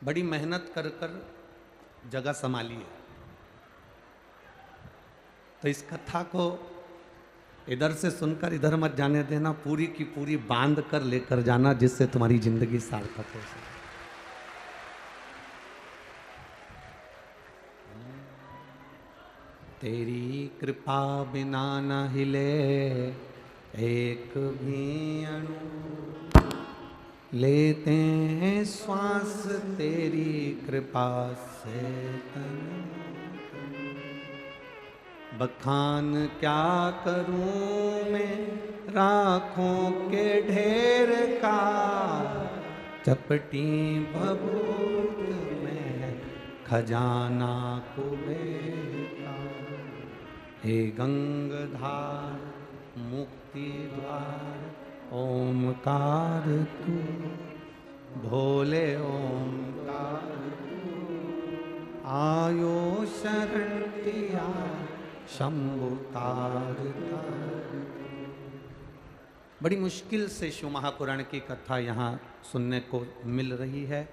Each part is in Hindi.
बड़ी मेहनत कर कर जगह संभाली है। तो इस कथा को इधर से सुनकर इधर मत जाने देना, पूरी की पूरी बांध कर लेकर जाना, जिससे तुम्हारी जिंदगी सार्थक हो सके। तेरी कृपा बिना न हिले एक भी अणु, लेते हैं श्वास तेरी कृपा से तन। बखान क्या करूं मैं राखों के ढेर का, चपटी भभूत में खजाना कुबेर का। हे गंगाधार मुक्ति द्वार ओमकार तू, भोले ओमकार तू। आयो शरण दिया शंभु तार तार। बड़ी मुश्किल से शिव महापुराण की कथा यहाँ सुनने को मिल रही है।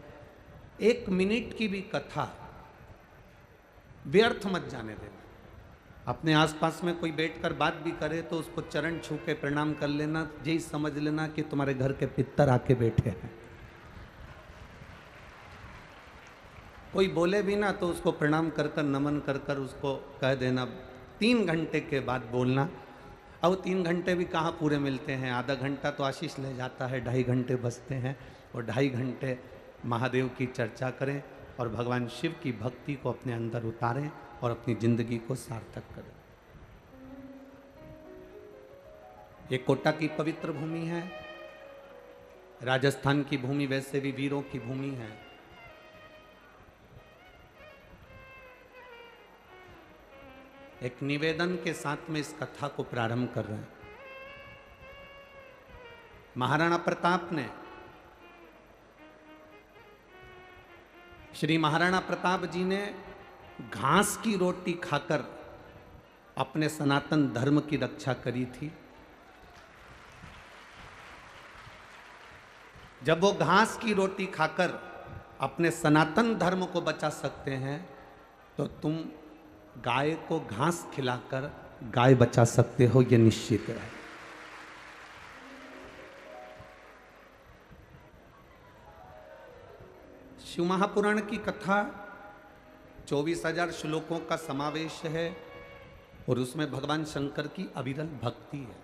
1 मिनट की भी कथा व्यर्थ मत जाने देना। अपने आसपास में कोई बैठकर बात भी करे तो उसको चरण छू के प्रणाम कर लेना, यही समझ लेना कि तुम्हारे घर के पितर आके बैठे हैं। कोई बोले भी ना तो उसको प्रणाम कर कर नमन कर कर उसको कह देना। 3 घंटे के बाद बोलना। अब 3 घंटे भी कहाँ पूरे मिलते हैं, आधा घंटा तो आशीष ले जाता है, 2.5 घंटे बचते हैं। और 2.5 घंटे महादेव की चर्चा करें और भगवान शिव की भक्ति को अपने अंदर उतारें और अपनी जिंदगी को सार्थक करें। ये कोटा की पवित्र भूमि है, राजस्थान की भूमि वैसे भी वीरों की भूमि है। एक निवेदन के साथ में इस कथा को प्रारंभ कर रहे हैं। महाराणा प्रताप ने, श्री महाराणा प्रताप जी ने घास की रोटी खाकर अपने सनातन धर्म की रक्षा करी थी। जब वो घास की रोटी खाकर अपने सनातन धर्म को बचा सकते हैं तो तुम गाय को घास खिलाकर गाय बचा सकते हो, यह निश्चित है। शिव महापुराण की कथा 24,000 श्लोकों का समावेश है और उसमें भगवान शंकर की अविरल भक्ति है।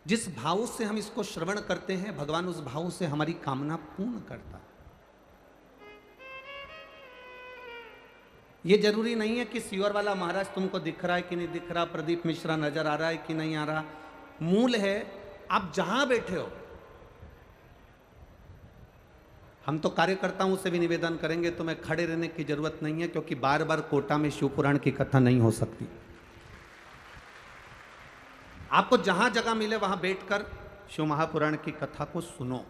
जिस भाव से हम इसको श्रवण करते हैं, भगवान उस भाव से हमारी कामना पूर्ण करता है। ये जरूरी नहीं है कि सीवर वाला महाराज तुमको दिख रहा है कि नहीं दिख रहा, प्रदीप मिश्रा नजर आ रहा है कि नहीं आ रहा। मूल है आप जहां बैठे हो। हम तो कार्यकर्ताओं से भी निवेदन करेंगे, तुम्हें खड़े रहने की जरूरत नहीं है, क्योंकि बार बार कोटा में शिव पुराण की कथा नहीं हो सकती। आपको जहां जगह मिले वहां बैठकर शिव महापुराण की कथा को सुनो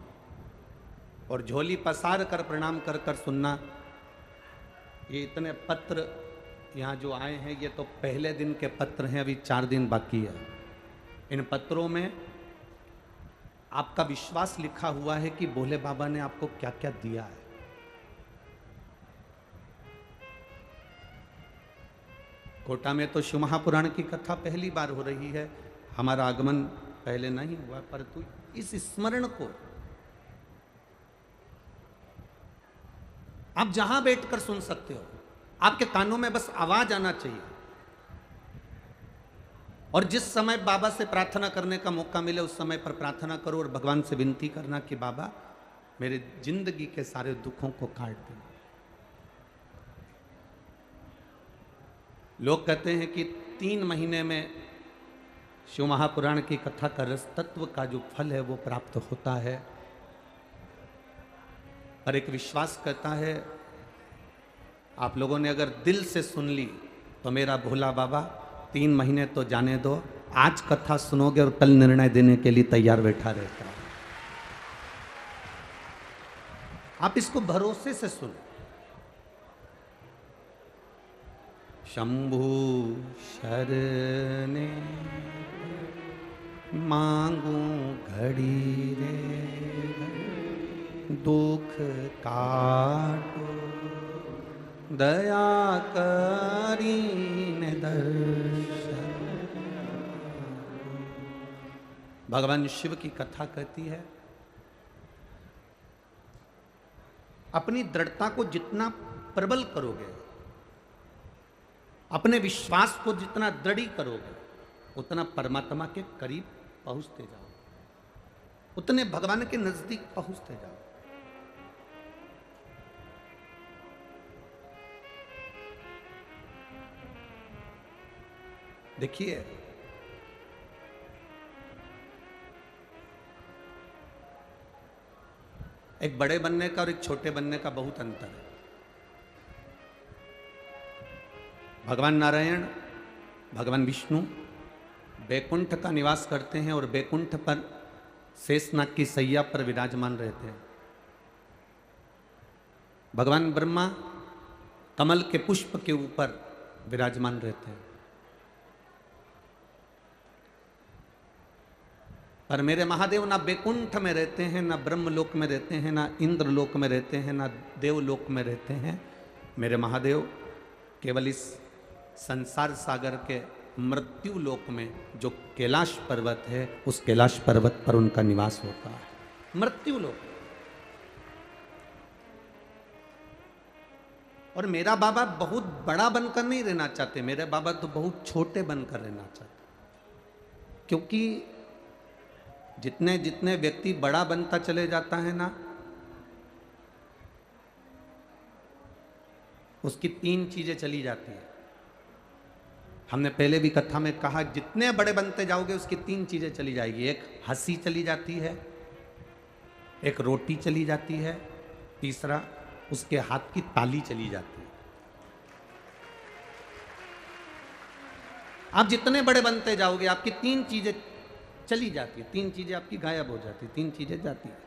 और झोली पसार कर प्रणाम कर कर सुनना। ये इतने पत्र यहाँ जो आए हैं, ये तो पहले दिन के पत्र हैं, अभी 4 दिन बाकी है। इन पत्रों में आपका विश्वास लिखा हुआ है कि भोले बाबा ने आपको क्या क्या दिया है। कोटा में तो शिव महापुराण की कथा पहली बार हो रही है। हमारा आगमन पहले नहीं हुआ, परंतु इस स्मरण को आप जहां बैठकर सुन सकते हो। आपके कानों में बस आवाज आना चाहिए। और जिस समय बाबा से प्रार्थना करने का मौका मिले उस समय पर प्रार्थना करो और भगवान से विनती करना कि बाबा मेरे जिंदगी के सारे दुखों को काट दो। लोग कहते हैं कि 3 महीने में शिव महापुराण की कथा का रस तत्व का जो फल है वो प्राप्त होता है। पर एक विश्वास कहता है, आप लोगों ने अगर दिल से सुन ली तो मेरा भोला बाबा 3 महीने तो जाने दो, आज कथा सुनोगे और कल निर्णय देने के लिए तैयार बैठा रहता है। आप इसको भरोसे से सुनो। शंभु शरणे मांगू घड़ी रे दुख काटो, दया करीने दर्शन। भगवान शिव की कथा कहती है, अपनी दृढ़ता को जितना प्रबल करोगे, अपने विश्वास को जितना दृढ़ करोगे, उतना परमात्मा के करीब पहुंचते जाओ, उतने भगवान के नजदीक पहुंचते जाओ। देखिए, एक बड़े बनने का और एक छोटे बनने का बहुत अंतर है। भगवान नारायण, भगवान विष्णु बैकुंठ का निवास करते हैं और बैकुंठ पर शेषनाग की सैया पर विराजमान रहते हैं। भगवान ब्रह्मा कमल के पुष्प के ऊपर विराजमान रहते हैं। पर मेरे महादेव ना बैकुंठ में रहते हैं, ना ब्रह्मलोक में रहते हैं, ना इंद्रलोक में रहते हैं, ना देवलोक में रहते हैं। मेरे महादेव केवल इस संसार सागर के मृत्यु लोक में जो कैलाश पर्वत है, उस कैलाश पर्वत पर उनका निवास होता है। मृत्यु लोक। और मेरा बाबा बहुत बड़ा बनकर नहीं रहना चाहते, मेरे बाबा तो बहुत छोटे बनकर रहना चाहते। क्योंकि जितने जितने व्यक्ति बड़ा बनता चले जाता है ना, उसकी तीन चीजें चली जाती है। हमने पहले भी कथा में कहा, जितने बड़े बनते जाओगे उसकी तीन चीजें चली जाएगी। एक हंसी चली जाती है, एक रोटी चली जाती है, तीसरा उसके हाथ की ताली चली जाती है। आप जितने बड़े बनते जाओगे आपकी तीन चीजें चली जाती है, तीन चीजें आपकी गायब हो जाती, तीन चीजें जाती है।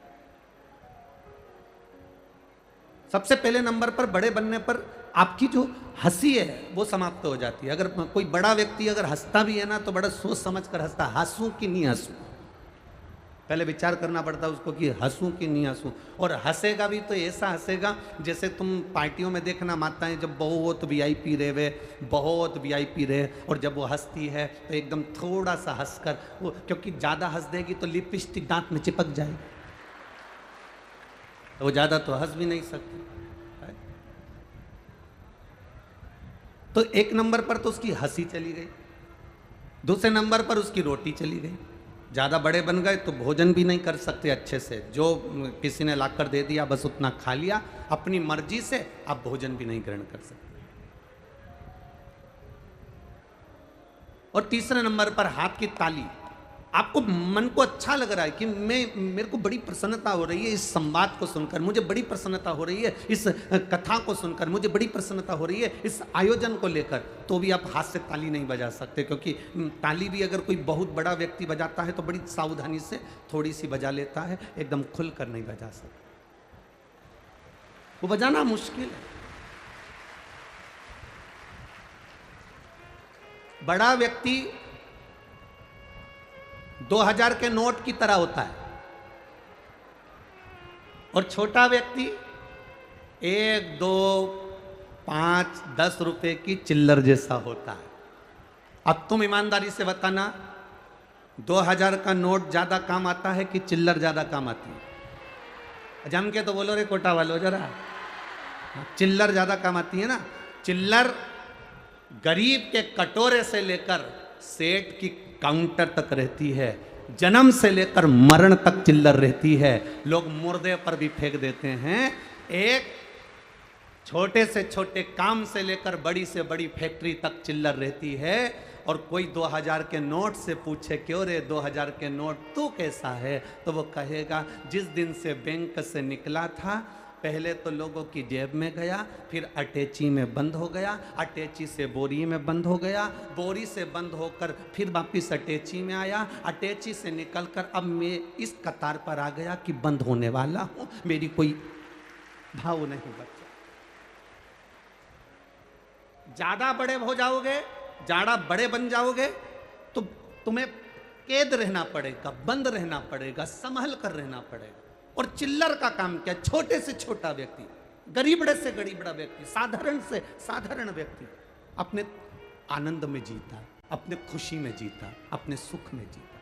सबसे पहले नंबर पर बड़े बनने पर आपकी जो हंसी है वो समाप्त हो जाती है। अगर कोई बड़ा व्यक्ति अगर हंसता भी है ना तो बड़ा सोच समझ कर हंसता, हंसूं कि नहीं हंसूं, पहले विचार करना पड़ता है उसको कि हंसूं कि नहीं हंसूं। और हंसेगा भी तो ऐसा हंसेगा जैसे तुम पार्टियों में देखना, माताएं जब बहुत वीआईपी रहे, बहुत वीआईपी रहे, और जब वो हंसती है तो एकदम थोड़ा सा हंसकर वो, क्योंकि ज़्यादा हंस देगी तो लिपस्टिक दांत में चिपक जाएगी, तो वो ज़्यादा तो हंस भी नहीं सकती। तो एक नंबर पर तो उसकी हंसी चली गई, दूसरे नंबर पर उसकी रोटी चली गई। ज़्यादा बड़े बन गए तो भोजन भी नहीं कर सकते अच्छे से, जो किसी ने लाकर दे दिया बस उतना खा लिया, अपनी मर्जी से आप भोजन भी नहीं ग्रहण कर सकते। और तीसरे नंबर पर हाथ की ताली। आपको मन को अच्छा लग रहा है कि मेरे को बड़ी प्रसन्नता हो रही है इस संवाद को सुनकर, मुझे बड़ी प्रसन्नता हो रही है इस कथा को सुनकर, मुझे बड़ी प्रसन्नता हो रही है इस आयोजन को लेकर, तो भी आप हाथ से ताली नहीं बजा सकते। क्योंकि ताली भी अगर कोई बहुत बड़ा व्यक्ति बजाता है तो बड़ी सावधानी से थोड़ी सी बजा लेता है, एकदम खुलकर नहीं बजा सकता, वो बजाना मुश्किल है। बड़ा व्यक्ति 2000 के नोट की तरह होता है और छोटा व्यक्ति 1, 2, 5, 10 रुपए की चिल्लर जैसा होता है। अब तुम ईमानदारी से बताना, 2000 का नोट ज्यादा काम आता है कि चिल्लर ज्यादा काम आती है? जम के तो बोलो रे कोटा वालों जरा, चिल्लर ज्यादा काम आती है ना। चिल्लर गरीब के कटोरे से लेकर सेठ की काउंटर तक रहती है, जन्म से लेकर मरण तक चिल्लर रहती है। लोग मुर्दे पर भी फेंक देते हैं। एक छोटे से छोटे काम से लेकर बड़ी से बड़ी फैक्ट्री तक चिल्लर रहती है। और कोई 2000 के नोट से पूछे, क्यों रे 2000 के नोट तू कैसा है, तो वो कहेगा जिस दिन से बैंक से निकला था, पहले तो लोगों की जेब में गया, फिर अटैची में बंद हो गया, अटैची से बोरी में बंद हो गया, बोरी से बंद होकर फिर वापिस अटैची में आया, अटैची से निकलकर अब मैं इस कतार पर आ गया कि बंद होने वाला हूँ, मेरी कोई भाव नहीं बचा। ज्यादा बड़े हो जाओगे, ज्यादा बड़े बन जाओगे तो तुम्हें कैद रहना पड़ेगा, बंद रहना पड़ेगा, संभल कर रहना पड़ेगा। और चिल्लर का काम क्या? छोटे से छोटा व्यक्ति, गरीबड़े से गरीबड़ा व्यक्ति, साधारण से साधारण व्यक्ति अपने आनंद में जीता, अपने खुशी में जीता, अपने सुख में जीता।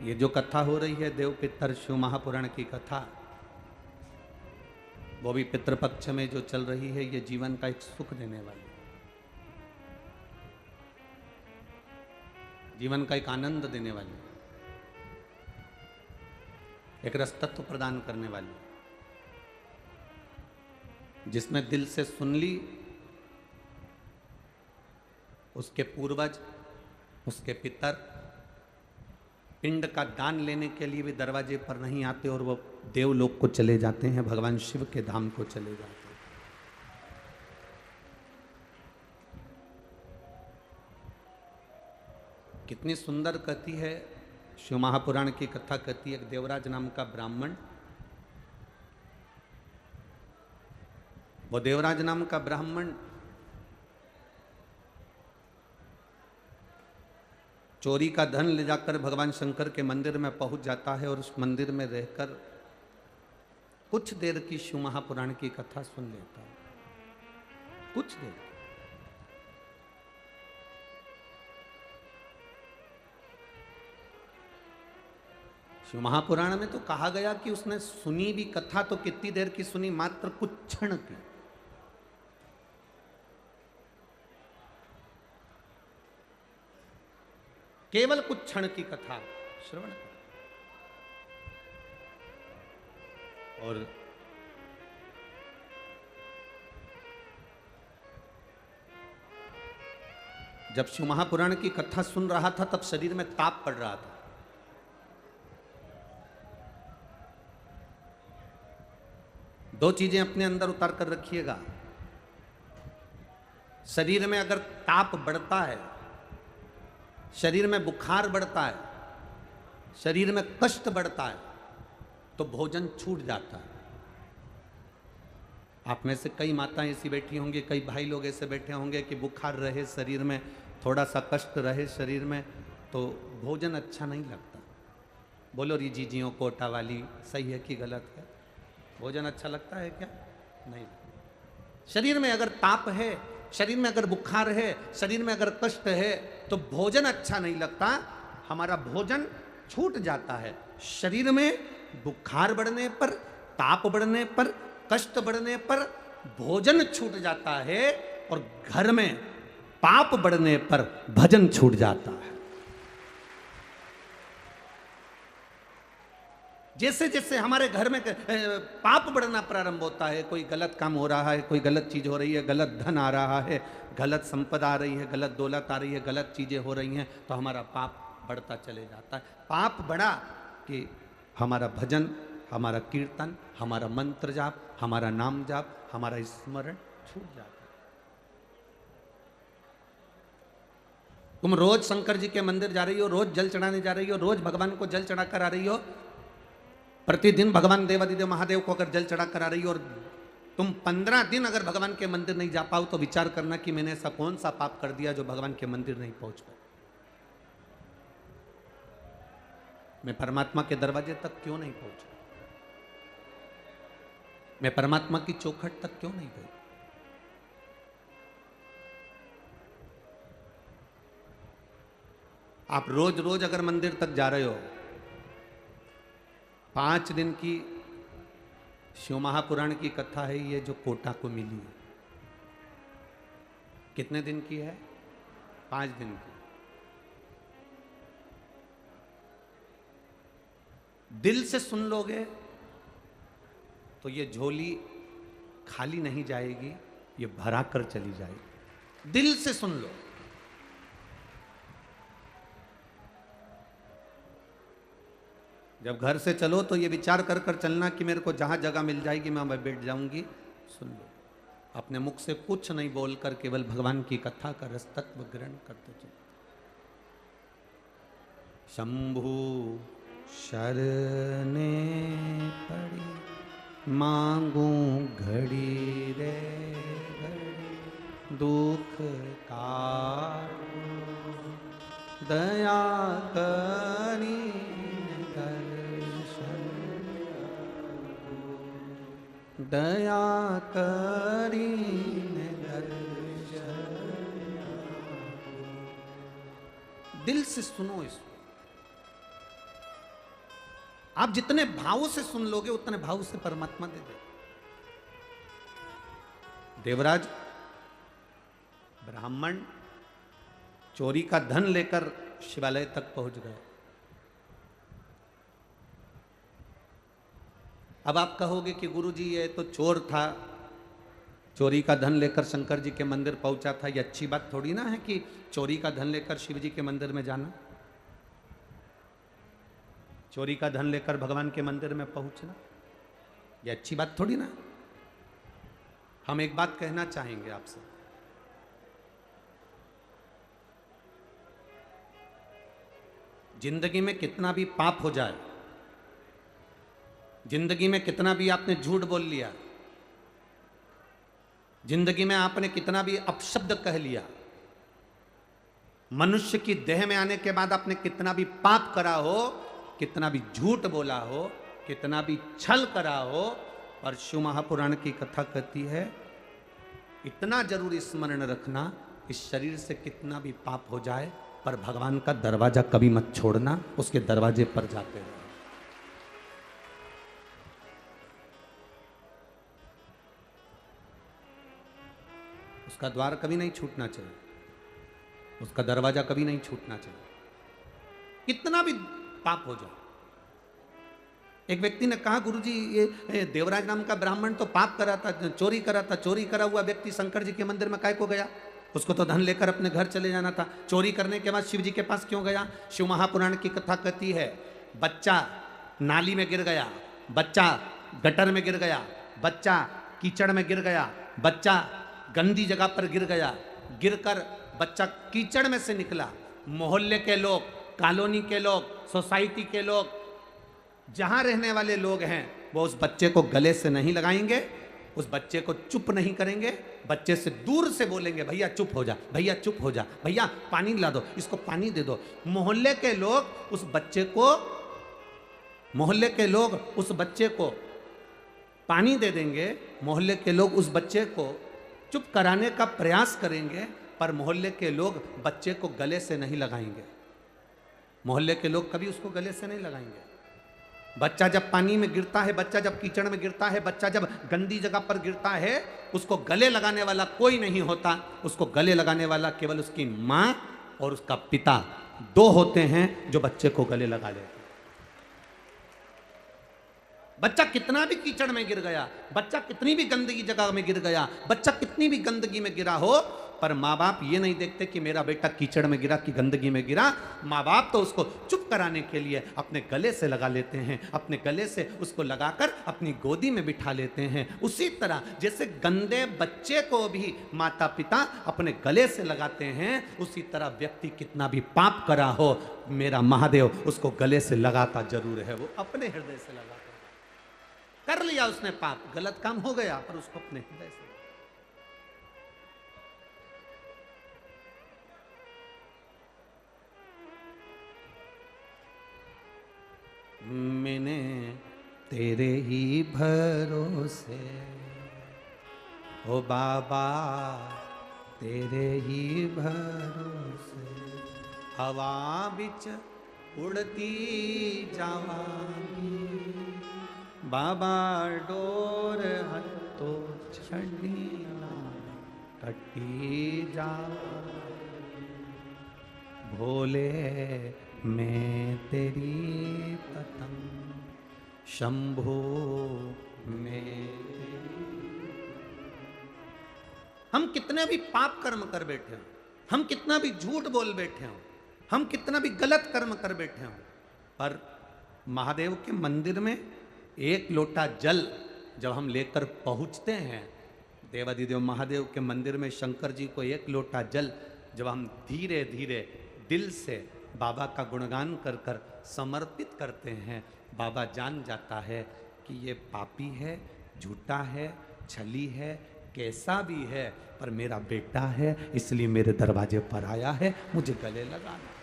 ये जो कथा हो रही है देव पितर शिव महापुराण की कथा, वो भी पितृपक्ष में जो चल रही है, ये जीवन का एक सुख देने वाली, जीवन का एक आनंद देने वाली, एक रसतत्व प्रदान करने वाली, जिसमें दिल से सुन ली, उसके पूर्वज, उसके पितर पिंड का दान लेने के लिए भी दरवाजे पर नहीं आते और वो देवलोक को चले जाते हैं, भगवान शिव के धाम को चले जाते हैं। कितनी सुंदर कहती है शिव महापुराण की कथा। कहती है एक देवराज नाम का ब्राह्मण, वो देवराज नाम का ब्राह्मण चोरी का धन ले जाकर भगवान शंकर के मंदिर में पहुंच जाता है और उस मंदिर में रहकर कुछ देर की शिव महापुराण की कथा सुन लेता है। कुछ देर। शिव महापुराण में तो कहा गया कि उसने सुनी भी कथा तो कितनी देर की सुनी? मात्र कुछ क्षण की। केवल कुछ क्षण की कथा श्रवण कर। और जब शिव महापुराण की कथा सुन रहा था तब शरीर में ताप पड़ रहा था। दो चीजें अपने अंदर उतार कर रखिएगा। शरीर में अगर ताप बढ़ता है, शरीर में बुखार बढ़ता है, शरीर में कष्ट बढ़ता है, तो भोजन छूट जाता है। आप में से कई माताएं ऐसी बैठी होंगी, कई भाई लोग ऐसे बैठे होंगे कि बुखार रहे शरीर में, थोड़ा सा कष्ट रहे शरीर में, तो भोजन अच्छा नहीं लगता। बोलो री जीजियों कोटा वाली, सही है कि गलत है? भोजन अच्छा लगता है क्या? नहीं। शरीर में अगर ताप है, शरीर में अगर बुखार है, शरीर में अगर कष्ट है, तो भोजन अच्छा नहीं लगता, हमारा भोजन छूट जाता है। शरीर में बुखार बढ़ने पर, ताप बढ़ने पर, कष्ट बढ़ने पर भोजन छूट जाता है, और घर में पाप बढ़ने पर भजन छूट जाता है। जैसे जैसे हमारे घर में पाप बढ़ना प्रारंभ होता है, कोई गलत काम हो रहा है, कोई गलत चीज हो रही है, गलत धन आ रहा है, गलत संपदा आ रही है, गलत दौलत आ रही है, गलत चीजें हो रही हैं, तो हमारा पाप बढ़ता चले जाता है। पाप बढ़ा कि हमारा भजन, हमारा कीर्तन, हमारा मंत्र जाप, हमारा नाम जाप, हमारा स्मरण छूट जाता है। तुम रोज शंकर जी के मंदिर जा रही हो, रोज जल चढ़ाने जा रही हो, रोज भगवान को जल चढ़ा कर आ रही हो, प्रतिदिन भगवान देवादिदेव महादेव को अगर जल चढ़ा कर आ रही हो, और तुम 15 दिन अगर भगवान के मंदिर नहीं जा पाओ, तो विचार करना कि मैंने ऐसा कौन सा पाप कर दिया जो भगवान के मंदिर नहीं पहुंच पाए। मैं परमात्मा के दरवाजे तक क्यों नहीं पहुंचा? मैं परमात्मा की चौखट तक क्यों नहीं गई? आप रोज रोज अगर मंदिर तक जा रहे हो, 5 दिन की शिव महापुराण की कथा है ये जो कोटा को मिली है। कितने दिन की है? 5 दिन की। दिल से सुन लोगे तो ये झोली खाली नहीं जाएगी, ये भरा कर चली जाएगी। दिल से सुन लो। जब घर से चलो तो ये विचार कर कर चलना कि मेरे को जहां जगह मिल जाएगी मैं वहां बैठ जाऊंगी। सुन लो। अपने मुख से कुछ नहीं बोलकर केवल भगवान की कथा का रस तत्व ग्रहण करते चलो। शंभु शरणे पड़ी मांगू घड़ी रे घड़ी, दुख काटू दया करी दया करीने दर्शन। दिल से सुनो इसको। आप जितने भाव से सुन लोगे उतने भाव से परमात्मा दे दे। देवराज ब्राह्मण चोरी का धन लेकर शिवालय तक पहुंच गए। अब आप कहोगे कि गुरुजी ये तो चोर था, चोरी का धन लेकर शंकर जी के मंदिर पहुंचा था, ये अच्छी बात थोड़ी ना है कि चोरी का धन लेकर शिव जी के मंदिर में जाना, चोरी का धन लेकर भगवान के मंदिर में पहुंचना, ये अच्छी बात थोड़ी ना। हम एक बात कहना चाहेंगे आपसे, जिंदगी में कितना भी पाप हो जाए, जिंदगी में कितना भी आपने झूठ बोल लिया, जिंदगी में आपने कितना भी अपशब्द कह लिया, मनुष्य की देह में आने के बाद आपने कितना भी पाप करा हो, कितना भी झूठ बोला हो, कितना भी छल करा हो, और शिव महापुराण की कथा कहती है इतना जरूर स्मरण रखना, इस शरीर से कितना भी पाप हो जाए पर भगवान का दरवाजा कभी मत छोड़ना, उसके दरवाजे पर जाते रहो। उसका द्वार कभी नहीं छूटना चाहिए, उसका दरवाजा कभी नहीं छूटना चाहिए, कितना भी पाप हो जाए। एक व्यक्ति ने कहा गुरुजी ये देवराज नाम का ब्राह्मण तो पाप करा था, चोरी करा था, चोरी करा हुआ व्यक्ति शंकर जी के मंदिर में काहे को गया? उसको तो धन लेकर अपने घर चले जाना था, चोरी करने के बाद शिव जी के पास क्यों गया? शिव महापुराण की कथा कहती है बच्चा नाली में गिर गया, बच्चा गटर में गिर गया, बच्चा कीचड़ में गिर गया, बच्चा गंदी जगह पर गिर गया, गिरकर बच्चा कीचड़ में से निकला। मोहल्ले के लोग, कॉलोनी के लोग, सोसाइटी के लोग, जहां रहने वाले लोग हैं वो उस बच्चे को गले से नहीं लगाएंगे, उस बच्चे को चुप नहीं करेंगे, बच्चे से दूर से बोलेंगे भैया चुप हो जा, भैया चुप हो जा, भैया पानी ला दो, इसको पानी दे दो। मोहल्ले के लोग उस बच्चे को, मोहल्ले के लोग उस बच्चे को पानी दे देंगे, मोहल्ले के लोग उस बच्चे को चुप कराने का प्रयास करेंगे, पर मोहल्ले के लोग बच्चे को गले से नहीं लगाएंगे, मोहल्ले के लोग कभी उसको गले से नहीं लगाएंगे। बच्चा जब पानी में गिरता है, बच्चा जब कीचड़ में गिरता है, बच्चा जब गंदी जगह पर गिरता है, उसको गले लगाने वाला कोई नहीं होता, उसको गले लगाने वाला केवल उसकी माँ और उसका पिता, दो होते हैं जो बच्चे को गले लगा लेते हैं। बच्चा कितना भी कीचड़ में गिर गया, बच्चा कितनी भी गंदगी जगह में गिर गया, बच्चा कितनी भी गंदगी में गिरा हो, पर माँ बाप ये नहीं देखते कि मेरा बेटा कीचड़ में गिरा कि गंदगी में गिरा। माँ बाप तो उसको चुप कराने के लिए अपने गले से लगा लेते हैं, अपने गले से उसको लगाकर अपनी गोदी में बिठा लेते हैं। उसी तरह जैसे गंदे बच्चे को भी माता पिता अपने गले से लगाते हैं, उसी तरह व्यक्ति कितना भी पाप करा हो, मेरा महादेव उसको गले से लगाता जरूर है, वो अपने हृदय से लगाता है। कर लिया उसने पाप, गलत काम हो गया, पर उसको अपने हृदय से। मैंने तेरे ही भरोसे ओ बाबा, तेरे ही भरोसे हवा बिच उड़ती जावांगी, बाबा डोर हत्तो छड़ी ना कटी जा, भोले मैं तेरी पतंग, शंभो मैं। हम कितने भी पाप कर्म कर बैठे हो, हम कितना भी झूठ बोल बैठे हो, हम कितना भी गलत कर्म कर बैठे हो, पर महादेव के मंदिर में एक लोटा जल जब हम लेकर पहुंचते हैं, देवाधिदेव महादेव के मंदिर में शंकर जी को एक लोटा जल जब हम धीरे धीरे दिल से बाबा का गुणगान कर कर समर्पित करते हैं, बाबा जान जाता है कि ये पापी है, झूठा है, छली है, कैसा भी है, पर मेरा बेटा है, इसलिए मेरे दरवाजे पर आया है, मुझे गले लगाना।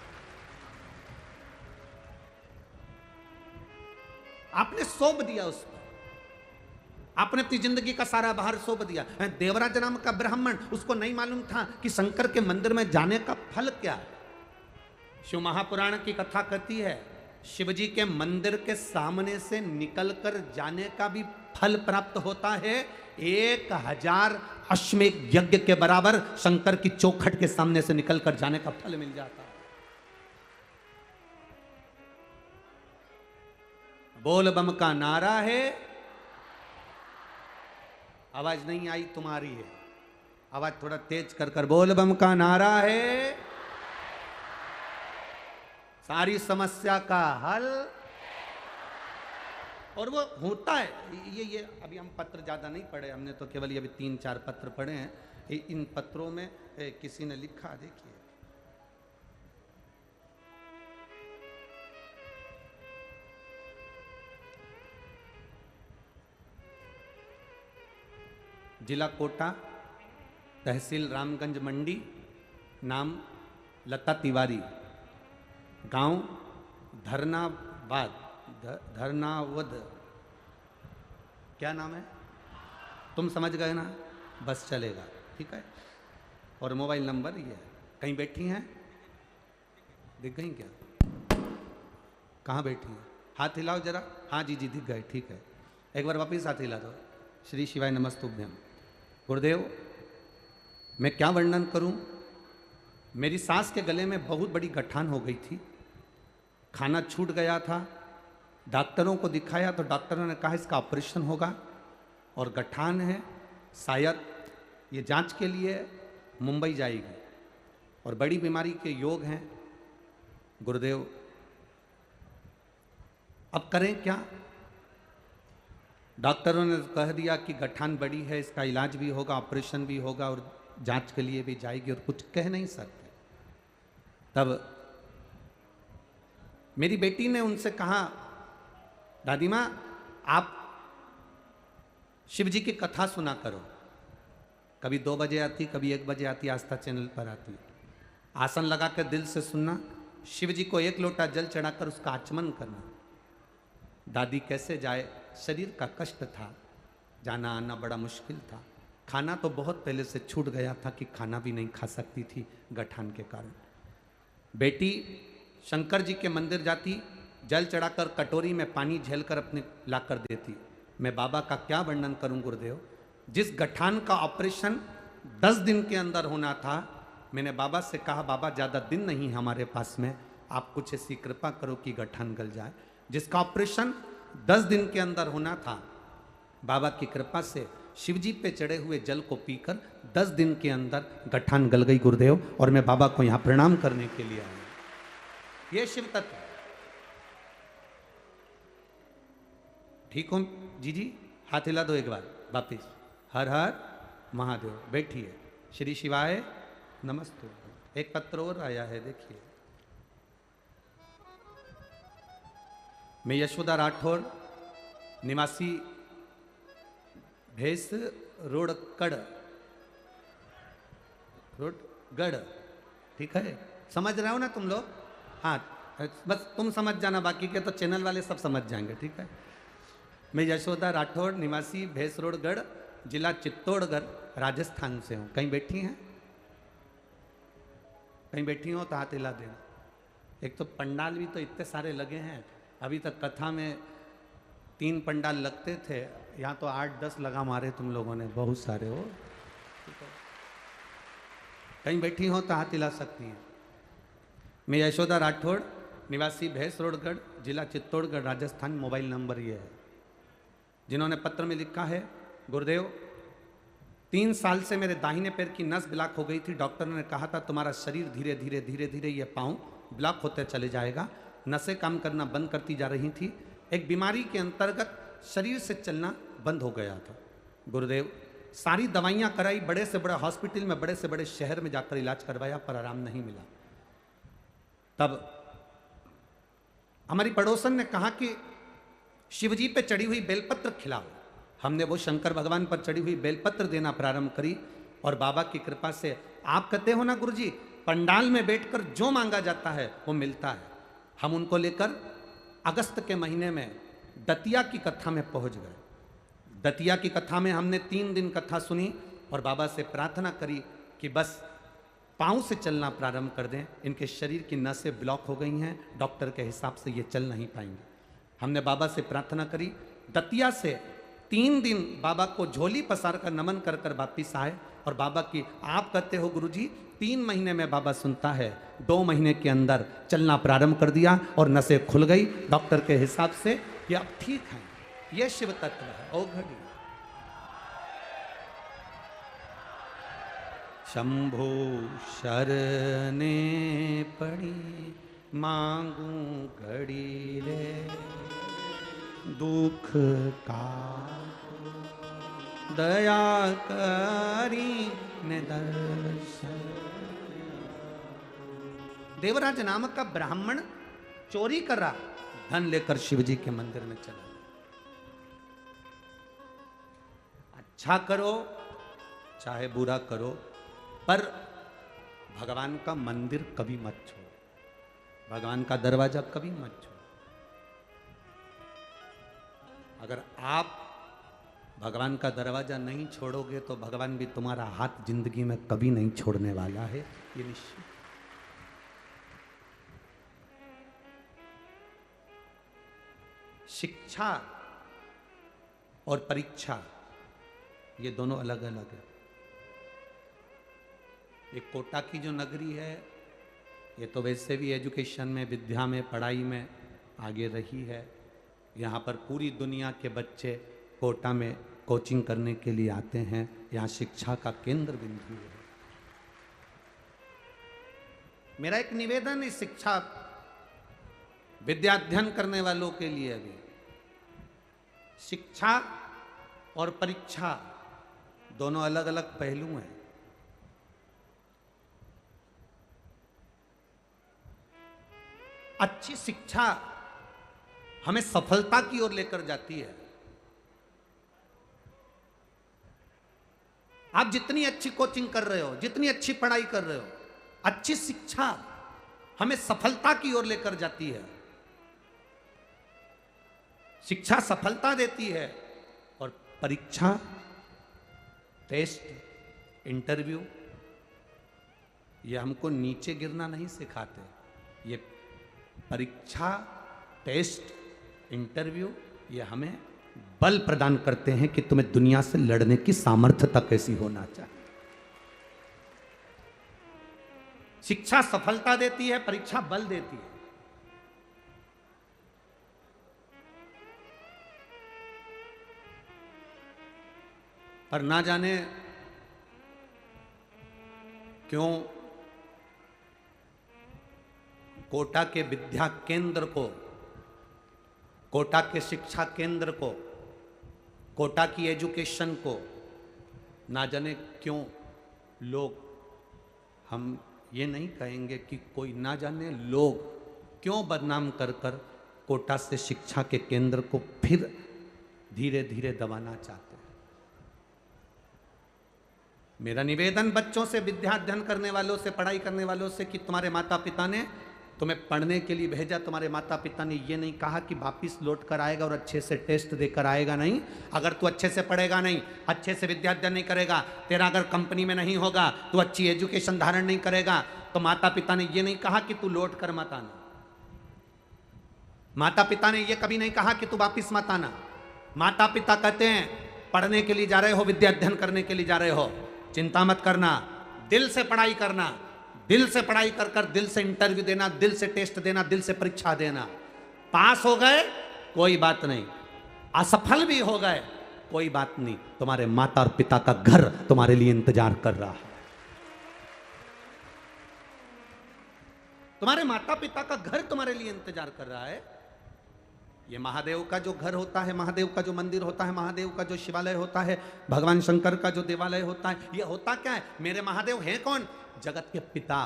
आपने सौंप दिया उसको, आपने अपनी जिंदगी का सारा भार सौंप दिया। देवराज नाम का ब्राह्मण, उसको नहीं मालूम था कि शंकर के मंदिर में जाने का फल क्या है। शिव महापुराण की कथा कहती है शिव जी के मंदिर के सामने से निकलकर जाने का भी फल प्राप्त होता है। 1000 अश्वमेध यज्ञ के बराबर शंकर की चौखट के सामने से निकलकर जाने का फल मिल जाता है। बोल बम का नारा है, आवाज नहीं आई तुम्हारी है, आवाज थोड़ा तेज कर बोल बम का नारा है, सारी समस्या का हल। और वो होता है। ये अभी हम पत्र ज़्यादा नहीं पढ़े, हमने तो केवल ये अभी 3-4 पत्र पढ़े हैं। इन पत्रों में किसी ने लिखा, देखिए, जिला कोटा, तहसील रामगंज मंडी, नाम लता तिवारी, गांव धरनावद, क्या नाम है, तुम समझ गए ना, बस चलेगा, ठीक है। और मोबाइल नंबर ये है। कहीं बैठी हैं, दिख गई क्या, कहाँ बैठी हैं, हाथ हिलाओ जरा, हाँ जी दिख गए, ठीक है। एक बार वापिस हाथ हिला दो। श्री शिवाय नमस्तुभ्यम। गुरुदेव, मैं क्या वर्णन करूं, मेरी सास के गले में बहुत बड़ी गठान हो गई थी, खाना छूट गया था, डॉक्टरों को दिखाया तो डॉक्टरों ने कहा इसका ऑपरेशन होगा और गठान है, शायद ये जांच के लिए मुंबई जाएगी और बड़ी बीमारी के योग हैं। गुरुदेव, अब करें क्या? डॉक्टरों ने कह दिया कि गठान बड़ी है, इसका इलाज भी होगा, ऑपरेशन भी होगा और जांच के लिए भी जाएगी और कुछ कह नहीं सकते। तब मेरी बेटी ने उनसे कहा, दादी माँ आप शिव जी की कथा सुना करो, कभी 2 बजे आती, कभी 1 बजे आती, आस्था चैनल पर आती। आसन लगा कर दिल से सुनना, शिव जी को 1 लोटा जल चढ़ाकर उसका आचमन करना। दादी कैसे जाए, शरीर का कष्ट था, जाना आना बड़ा मुश्किल था, खाना तो बहुत पहले से छूट गया था कि खाना भी नहीं खा सकती थी गठान के कारण। बेटी शंकर जी के मंदिर जाती, जल चढ़ाकर कटोरी में पानी झेलकर अपने लाकर देती। मैं बाबा का क्या वर्णन करूं गुरुदेव, जिस गठान का ऑपरेशन 10 दिन के अंदर होना था, मैंने बाबा से कहा बाबा ज़्यादा दिन नहीं हमारे पास में, आप कुछ ऐसी कृपा करो कि गठान गल जाए। जिसका ऑपरेशन 10 दिन के अंदर होना था, बाबा की कृपा से शिव जी पे चढ़े हुए जल को पीकर 10 दिन के अंदर गठान गल गई गुरुदेव, और मैं बाबा को यहाँ प्रणाम करने के लिए आया। ये शिव तत्व। ठीक हो जी, हाथ हिला दो एक बार वापिस। हर हर महादेव। बैठिए। श्री शिवाय नमस्ते। एक पत्र और आया है, देखिए। मैं यशोदा राठौर, निवासी भेस रोडगढ़, ठीक है, समझ रहे हो ना तुम लोग? हाँ, बस तुम समझ जाना, बाकी के तो चैनल वाले सब समझ जाएंगे, ठीक है। मैं यशोदा राठौर, निवासी भैंसरोडगढ़, जिला चित्तौड़गढ़, राजस्थान से हूँ। कहीं बैठी हैं? कहीं बैठी हो तो हाथ हिला देना। एक तो पंडाल भी तो इतने सारे लगे हैं, अभी तक कथा में 3 पंडाल लगते थे, यहाँ तो 8-10 लगा मारे तुम लोगों ने, बहुत सारे हो। कहीं बैठी हो तो हाथ हिला सकती हैं। मैं यशोदा राठौड़, निवासी भैंसरोडगढ़, जिला चित्तौड़गढ़, राजस्थान। मोबाइल नंबर ये है। जिन्होंने पत्र में लिखा है, गुरुदेव 3 साल से मेरे दाहिने पैर की नस ब्लॉक हो गई थी, डॉक्टर ने कहा था तुम्हारा शरीर धीरे धीरे ये पाँव ब्लॉक होते चले जाएगा, नसें काम करना बंद करती जा रही थी, एक बीमारी के अंतर्गत शरीर से चलना बंद हो गया था। गुरुदेव सारी दवाइयाँ कराई, बड़े से बड़े हॉस्पिटल में, बड़े से बड़े शहर में जाकर इलाज करवाया, पर आराम नहीं मिला। तब हमारी पड़ोसन ने कहा कि शिवजी पे चढ़ी हुई बेलपत्र खिलाओ। हमने वो शंकर भगवान पर चढ़ी हुई बेलपत्र देना प्रारंभ करी, और बाबा की कृपा से, आप कहते हो ना गुरुजी, पंडाल में बैठकर जो मांगा जाता है वो मिलता है। हम उनको लेकर अगस्त के महीने में दतिया की कथा में पहुंच गए। दतिया की कथा में हमने 3 दिन कथा सुनी और बाबा से प्रार्थना करी कि बस पाँव से चलना प्रारंभ कर दें। इनके शरीर की नसें ब्लॉक हो गई हैं, डॉक्टर के हिसाब से ये चल नहीं पाएंगे। हमने बाबा से प्रार्थना करी। दतिया से 3 दिन बाबा को झोली पसार कर नमन कर कर वापिस आए और बाबा की आप कहते हो गुरुजी 3 महीने में बाबा सुनता है, 2 महीने के अंदर चलना प्रारंभ कर दिया और नसें खुल गई डॉक्टर के हिसाब से कि आप ठीक हैं। यह शिव तत्व है। ओ घड़ी शंभो शरने पड़ी मांगू घड़ी रे दुख का दया करी ने दर्शन। देवराज नामक का ब्राह्मण चोरी कर रहा, धन लेकर शिवजी के मंदिर में चला। अच्छा करो चाहे बुरा करो, पर भगवान का मंदिर कभी मत छोड़ो, भगवान का दरवाजा कभी मत छोड़ो। अगर आप भगवान का दरवाजा नहीं छोड़ोगे तो भगवान भी तुम्हारा हाथ जिंदगी में कभी नहीं छोड़ने वाला है, ये निश्चित। शिक्षा और परीक्षा ये दोनों अलग अलग है। एक कोटा की जो नगरी है ये तो वैसे भी एजुकेशन में, विद्या में, पढ़ाई में आगे रही है। यहाँ पर पूरी दुनिया के बच्चे कोटा में कोचिंग करने के लिए आते हैं। यहाँ शिक्षा का केंद्र बिंदु है। मेरा एक निवेदन इस शिक्षा विद्याध्ययन करने वालों के लिए भी, शिक्षा और परीक्षा दोनों अलग अलग पहलू हैं। अच्छी शिक्षा हमें सफलता की ओर लेकर जाती है। आप जितनी अच्छी कोचिंग कर रहे हो, जितनी अच्छी पढ़ाई कर रहे हो, अच्छी शिक्षा हमें सफलता की ओर लेकर जाती है। शिक्षा सफलता देती है और परीक्षा, टेस्ट, इंटरव्यू ये हमको नीचे गिरना नहीं सिखाते। ये परीक्षा, टेस्ट, इंटरव्यू ये हमें बल प्रदान करते हैं कि तुम्हें दुनिया से लड़ने की सामर्थ्यता कैसी होना चाहिए। शिक्षा सफलता देती है, परीक्षा बल देती है। पर ना जाने क्यों कोटा के विद्या केंद्र को, कोटा के शिक्षा केंद्र को, कोटा की एजुकेशन को ना जाने क्यों लोग, हम ये नहीं कहेंगे कि कोई, ना जाने लोग क्यों बदनाम कर कर कोटा से शिक्षा के केंद्र को फिर धीरे धीरे दबाना चाहते हैं। मेरा निवेदन बच्चों से, विद्या अध्ययन करने वालों से, पढ़ाई करने वालों से कि तुम्हारे माता पिता ने तुम्हें पढ़ने के लिए भेजा, तुम्हारे माता पिता ने ये नहीं कहा कि वापिस लौट कर आएगा और अच्छे से टेस्ट देकर आएगा। नहीं, अगर तू अच्छे से पढ़ेगा नहीं, अच्छे से विद्या अध्ययन नहीं करेगा, तेरा अगर कंपनी में नहीं होगा, तू अच्छी एजुकेशन धारण नहीं करेगा, तो माता पिता ने ये नहीं कहा कि तू लौट कर मत आना। माता पिता ने ये कभी नहीं कहा कि तू वापिस मत आना। माता पिता कहते हैं पढ़ने के लिए जा रहे हो, विद्या अध्ययन करने के लिए जा रहे हो, चिंता मत करना, दिल से पढ़ाई करना, दिल से पढ़ाई कर कर दिल से इंटरव्यू देना, दिल से टेस्ट देना, दिल से परीक्षा देना। पास हो गए कोई बात नहीं, असफल भी हो गए कोई बात नहीं, तुम्हारे माता और पिता का घर तुम्हारे लिए इंतजार कर रहा है। तुम्हारे माता पिता का घर तुम्हारे लिए इंतजार कर रहा है। ये महादेव का जो घर होता है, महादेव का जो मंदिर होता है, महादेव का जो शिवालय होता है, भगवान शंकर का जो देवालय होता है, ये होता क्या है? मेरे महादेव हैं कौन? जगत के पिता।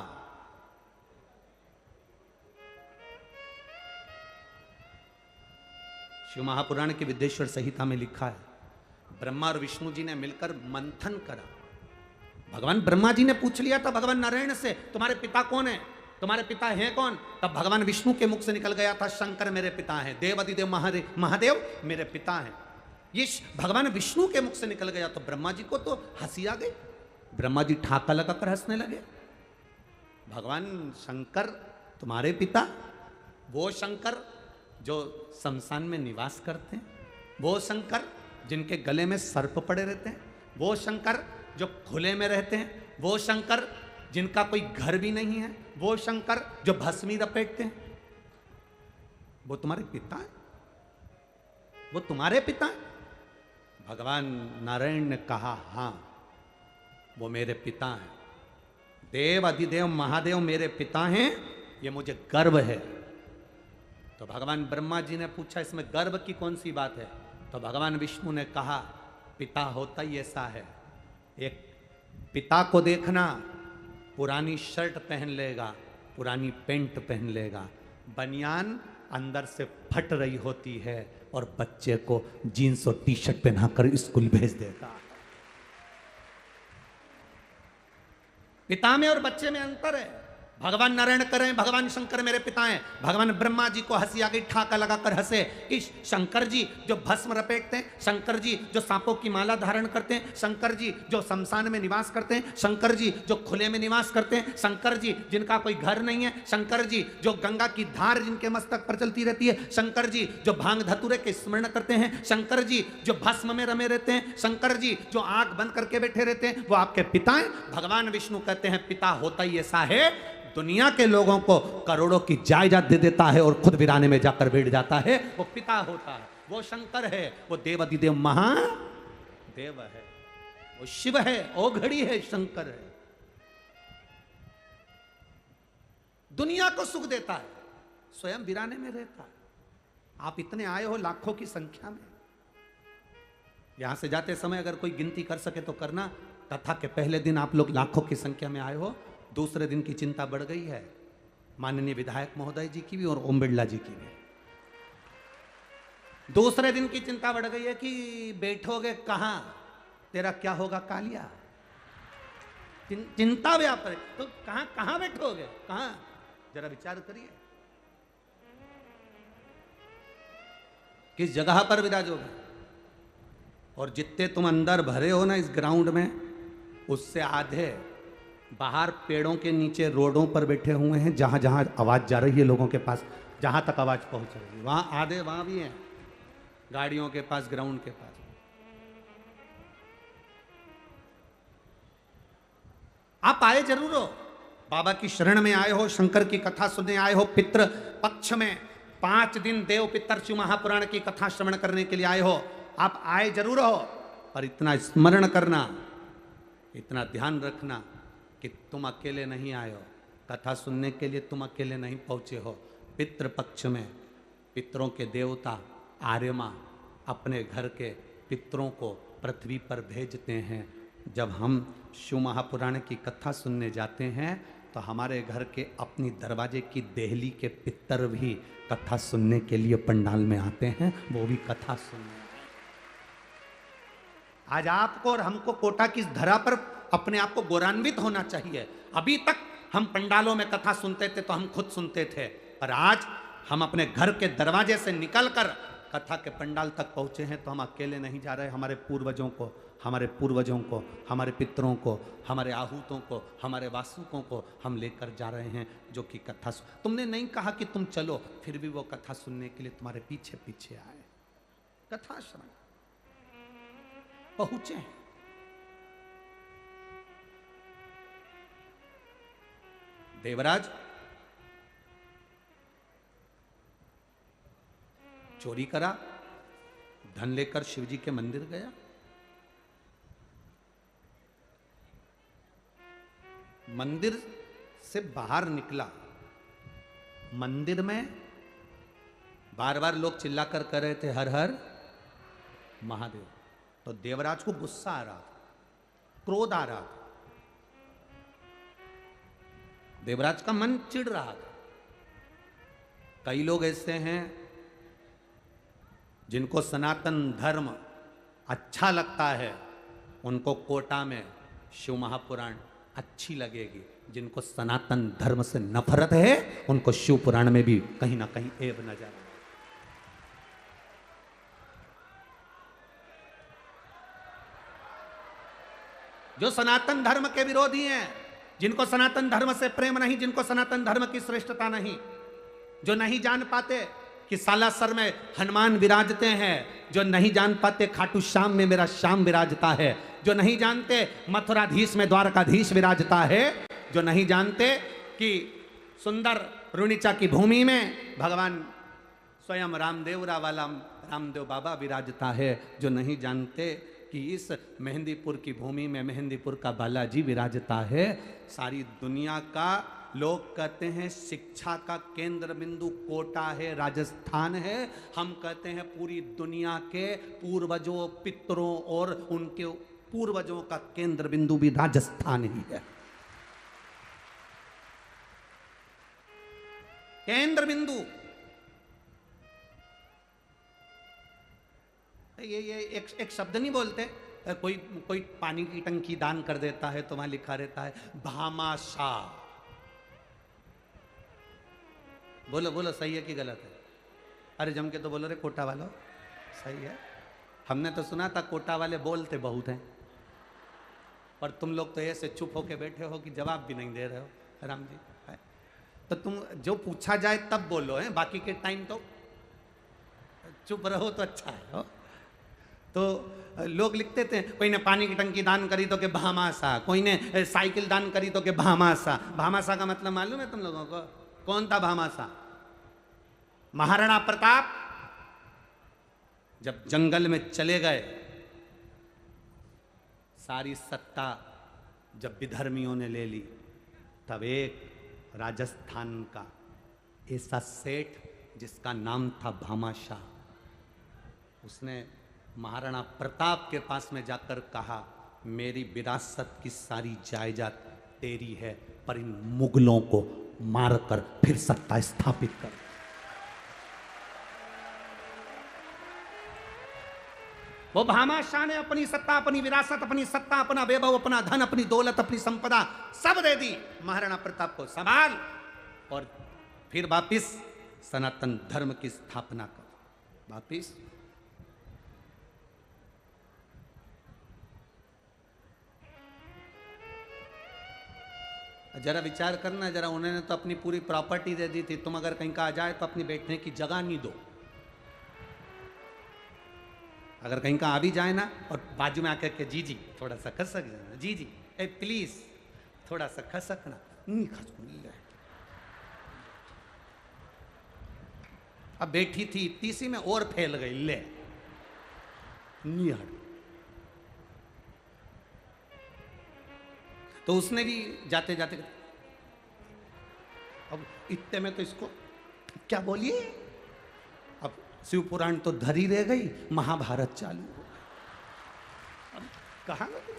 शिव महापुराण के विद्येश्वर संहिता में लिखा है, ब्रह्मा और विष्णु जी ने मिलकर मंथन करा। भगवान ब्रह्मा जी ने पूछ लिया था भगवान नारायण से, तुम्हारे पिता कौन है, तुम्हारे पिता हैं कौन? तब भगवान विष्णु के मुख से निकल गया था, शंकर मेरे पिता हैं, देव अधिदेव महादेव मेरे पिता हैं। ये भगवान विष्णु के मुख से निकल गया तो ब्रह्मा जी को तो हंसी आ गई। ब्रह्मा जी ठाका लगाकर हंसने लगे। भगवान शंकर तुम्हारे पिता, वो शंकर जो शमशान में निवास करते हैं, वो शंकर जिनके गले में सर्प पड़े रहते हैं, वो शंकर जो खुले में रहते हैं, वो शंकर जिनका कोई घर भी नहीं है, वो शंकर जो भस्मी लपेटते हैं, वो तुम्हारे पिता है? वो तुम्हारे पिता है? भगवान नारायण ने कहा हाँ, वो मेरे पिता हैं। देव अधिदेव महादेव मेरे पिता हैं, ये मुझे गर्व है। तो भगवान ब्रह्मा जी ने पूछा इसमें गर्व की कौन सी बात है? तो भगवान विष्णु ने कहा पिता होता ही ऐसा है। एक पिता को देखना, पुरानी शर्ट पहन लेगा, पुरानी पैंट पहन लेगा, बनियान अंदर से फट रही होती है और बच्चे को जीन्स और टी शर्ट पहनाकर स्कूल भेज देता। पिता में और बच्चे में अंतर है। भगवान नारायण करें, भगवान शंकर मेरे पिता हैं। भगवान ब्रह्मा जी को हंसी आ गई, ठाका लगाकर हंसे कि शंकर जी जो भस्म लपेटते हैं, शंकर जी जो सांपों की माला धारण करते हैं, शंकर जी जो शमशान में निवास करते हैं, शंकर जी जो खुले में निवास करते हैं, शंकर जी जिनका कोई घर नहीं है, शंकर जी जो गंगा की धार जिनके मस्तक पर चलती रहती है, शंकर जी जो भांग धतूरे के स्मरण करते हैं, शंकर जी जो भस्म में रमे रहते हैं, शंकर जी जो आंख बंद करके बैठे रहते हैं, वो आपके पिता हैं। भगवान विष्णु कहते हैं पिता होता ही ऐसा है, दुनिया के लोगों को करोड़ों की जायदाद दे देता है और खुद वीराने में जाकर बैठ जाता है, वो पिता होता है। वो शंकर है, वो देवाधिदेव महादेव है, वो शिव है, ओघड़ी है, शंकर है। दुनिया को सुख देता है, स्वयं वीराने में रहता है। आप इतने आए हो लाखों की संख्या में, यहां से जाते समय अगर कोई गिनती कर सके तो करना। कथा के पहले दिन आप लोग लाखों की संख्या में आए हो, दूसरे दिन की चिंता बढ़ गई है माननीय विधायक महोदय जी की भी और ओम बिड़ला जी की भी। दूसरे दिन की चिंता बढ़ गई है कि बैठोगे कहां, तेरा क्या होगा कालिया। चिंता व्यापार है तो कहां कहां बैठोगे, कहां, जरा विचार करिए किस जगह पर विराजोगे। और जितने तुम अंदर भरे हो ना इस ग्राउंड में, उससे आधे बाहर पेड़ों के नीचे रोडों पर बैठे हुए हैं, जहां जहां आवाज जा रही है लोगों के पास, जहां तक आवाज पहुंच रही है वहां आधे वहां भी हैं, गाड़ियों के पास, ग्राउंड के पास। आप आए जरूर हो, बाबा की शरण में आए हो, शंकर की कथा सुनने आए हो, पितृ पक्ष में 5 दिन देव पितर शिव महापुराण की कथा श्रवण करने के लिए आए हो। आप आए जरूर हो, पर इतना स्मरण करना, इतना ध्यान रखना कि तुम अकेले नहीं आए हो। कथा सुनने के लिए तुम अकेले नहीं पहुंचे हो। पितृपक्ष में पितरों के देवता आर्यमा अपने घर के पितरों को पृथ्वी पर भेजते हैं। जब हम शिव महापुराण की कथा सुनने जाते हैं तो हमारे घर के अपनी दरवाजे की देहली के पितर भी कथा सुनने के लिए पंडाल में आते हैं, वो भी कथा सुनने। आज आपको और हमको कोटा की धरा पर अपने आप को गौरवान्वित होना चाहिए। अभी तक हम पंडालों में कथा सुनते थे तो हम खुद सुनते थे, पर आज हम अपने घर के दरवाजे से निकलकर कथा के पंडाल तक पहुंचे हैं तो हम अकेले नहीं जा रहे। हमारे पूर्वजों को, हमारे पितरों को, हमारे आहूतों को, हमारे वासुकों को हम लेकर जा रहे हैं जो कि कथा तुमने नहीं कहा कि तुम चलो, फिर भी वो कथा सुनने के लिए तुम्हारे पीछे पीछे आए, कथा श्रवण पहुंचे हैं। देवराज चोरी करा, धन लेकर शिवजी के मंदिर गया, मंदिर से बाहर निकला, मंदिर में बार बार लोग चिल्लाकर कह रहे थे हर हर महादेव। तो देवराज को गुस्सा आ रहा था, क्रोध आ रहा था, देवराज का मन चिढ़ रहा था। कई लोग ऐसे हैं जिनको सनातन धर्म अच्छा लगता है, उनको कोटा में शिव महापुराण अच्छी लगेगी। जिनको सनातन धर्म से नफरत है उनको शिव पुराण में भी कहीं ना कहीं ऐब नजर आए। जो सनातन धर्म के विरोधी हैं, जिनको सनातन धर्म से प्रेम नहीं, जिनको सनातन धर्म की श्रेष्ठता नहीं, जो नहीं जान पाते कि सालासर में हनुमान विराजते हैं, जो नहीं जान पाते खाटू श्याम में मेरा श्याम विराजता है, जो नहीं जानते मथुराधीश में द्वारकाधीश विराजता है, जो नहीं जानते कि सुंदर रुणिचा की भूमि में भगवान स्वयं रामदेव वाला रामदेव बाबा विराजता है, जो नहीं जानते कि इस मेहंदीपुर की भूमि में मेहंदीपुर का बालाजी विराजता है। सारी दुनिया का लोग कहते हैं शिक्षा का केंद्र बिंदु कोटा है, राजस्थान है। हम कहते हैं पूरी दुनिया के पूर्वजों, पितरों और उनके पूर्वजों का केंद्र बिंदु भी राजस्थान ही है। केंद्र बिंदु ये एक शब्द नहीं बोलते। कोई पानी की टंकी दान कर देता है तो वहां लिखा रहता है भामाशाह। बोलो बोलो, सही है कि गलत है? अरे जम के तो बोलो रे कोटा वालों, सही है। हमने तो सुना था कोटा वाले बोलते बहुत हैं, पर तुम लोग तो ऐसे चुप होके बैठे हो कि जवाब भी नहीं दे रहे हो। राम जी है तो तुम जो पूछा जाए तब बोलो है, बाकी के टाइम तो चुप रहो तो अच्छा है हो? तो लोग लिखते थे कोई ने पानी की टंकी दान करी तो के भामासा, कोई ने साइकिल दान करी तो के भामासा। भामासा का मतलब मालूम है तुम लोगों को? कौन था भामासा? महाराणा प्रताप जब जंगल में चले गए, सारी सत्ता जब विधर्मियों ने ले ली, तब एक राजस्थान का ऐसा सेठ जिसका नाम था भामाशाह, उसने महाराणा प्रताप के पास में जाकर कहा मेरी विरासत की सारी जायदाद तेरी है, पर इन मुगलों को मारकर फिर सत्ता स्थापित कर। वो भामाशाह ने अपनी सत्ता, अपनी विरासत, अपनी सत्ता, अपना वैभव, अपना धन, अपनी दौलत, अपनी संपदा सब दे दी महाराणा प्रताप को, संभाल, और फिर वापिस सनातन धर्म की स्थापना कर। वापिस जरा विचार करना जरा, उन्होंने तो अपनी पूरी प्रॉपर्टी दे दी थी, तुम अगर कहीं का आ जाए तो अपनी बैठने की जगह नहीं दो। अगर कहीं का आ भी जाए ना और बाजू में आकर के जी जी थोड़ा सा खसक जाना, जी जी ए प्लीज थोड़ा सा खसकना, नहीं खसक। अब बैठी थी तीसरी में और फैल गई, ले नहीं हट। तो उसने भी जाते जाते, अब इतने में तो इसको क्या बोलिए, अब शिव पुराण तो धरी रह गई, महाभारत चालू हो गई। अब कहाँ लगे?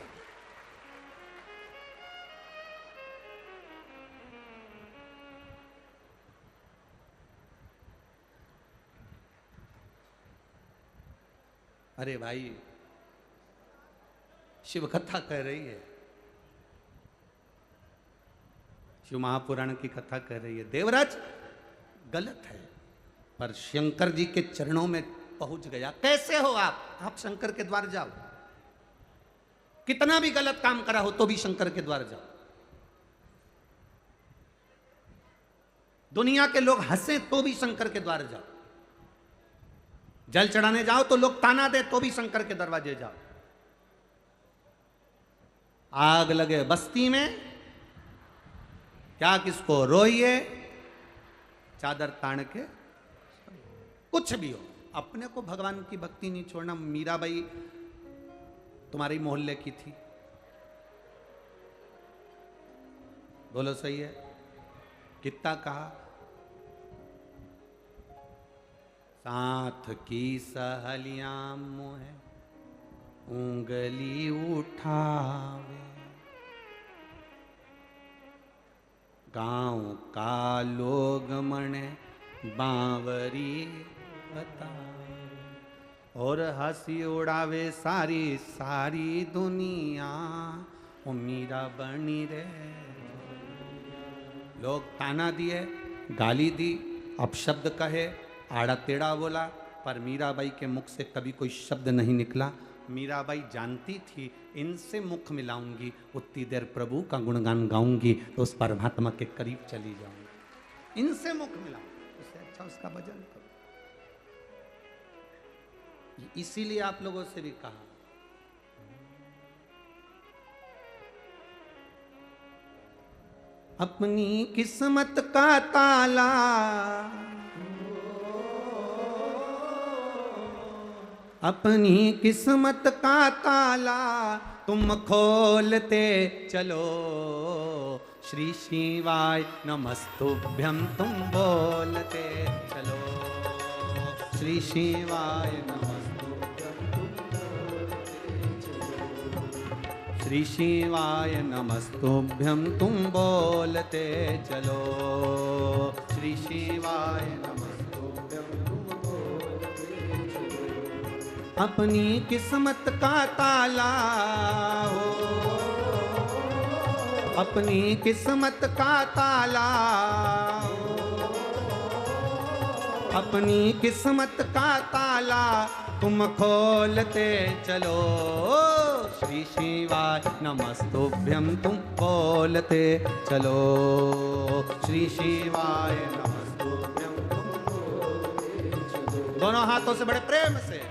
अरे भाई शिव कथा कह रही है, शिव महापुराण की कथा कह रही है। देवराज गलत है, पर शंकर जी के चरणों में पहुंच गया। कैसे हो आप शंकर के द्वार जाओ, कितना भी गलत काम करा हो तो भी शंकर के द्वार जाओ। दुनिया के लोग हंसे तो भी शंकर के द्वार जाओ। जल चढ़ाने जाओ तो लोग ताना दे तो भी शंकर के दरवाजे जाओ। आग लगे बस्ती में, क्या किसको रोइए, चादर तान के, कुछ भी हो, अपने को भगवान की भक्ति नहीं छोड़ना। मीराबाई तुम्हारी मोहल्ले की थी, बोलो सही है? कितना कहा, साथ की सहेलियां मोहे उंगली उठावे, गांव का लोग मने बावरी बतावे, और हंसी उड़ावे सारी सारी दुनिया, ओ मीरा बनी रे। लोग ताना दिए, गाली दी, अपशब्द कहे, आड़ा टेढ़ा बोला, पर मीराबाई के मुख से कभी कोई शब्द नहीं निकला। मीराबाई जानती थी इनसे मुख मिलाऊंगी उतनी देर प्रभु का गुणगान गाऊंगी तो उस परमात्मा के करीब चली जाऊंगी। इनसे मुख मिलाऊंगी, उससे अच्छा उसका भजन करो। इसीलिए आप लोगों से भी कहा, अपनी किस्मत का ताला अपनी किस्मत का ताला तुम खोलते चलो, श्री शिवाय नमस्तुभ्यं तुम बोलते चलो, श्री शिवाय नमस्तुभ्यं तुम बोलते चलो, श्री शिवाय नमस्तुभ्यं तुम बोलते चलो, श्री शिवाय नमस्तुभ्यं तुम बोलते चलो। अपनी किस्मत का ताला हो, अपनी किस्मत का ताला हो, अपनी किस्मत का ताला तुम खोलते चलो, श्री शिवाय नमस्तुभ्यं तुम बोलते चलो, श्री शिवाय नमस्तुभ्यं तुम बोलते चलो। दोनों हाथों से बड़े प्रेम से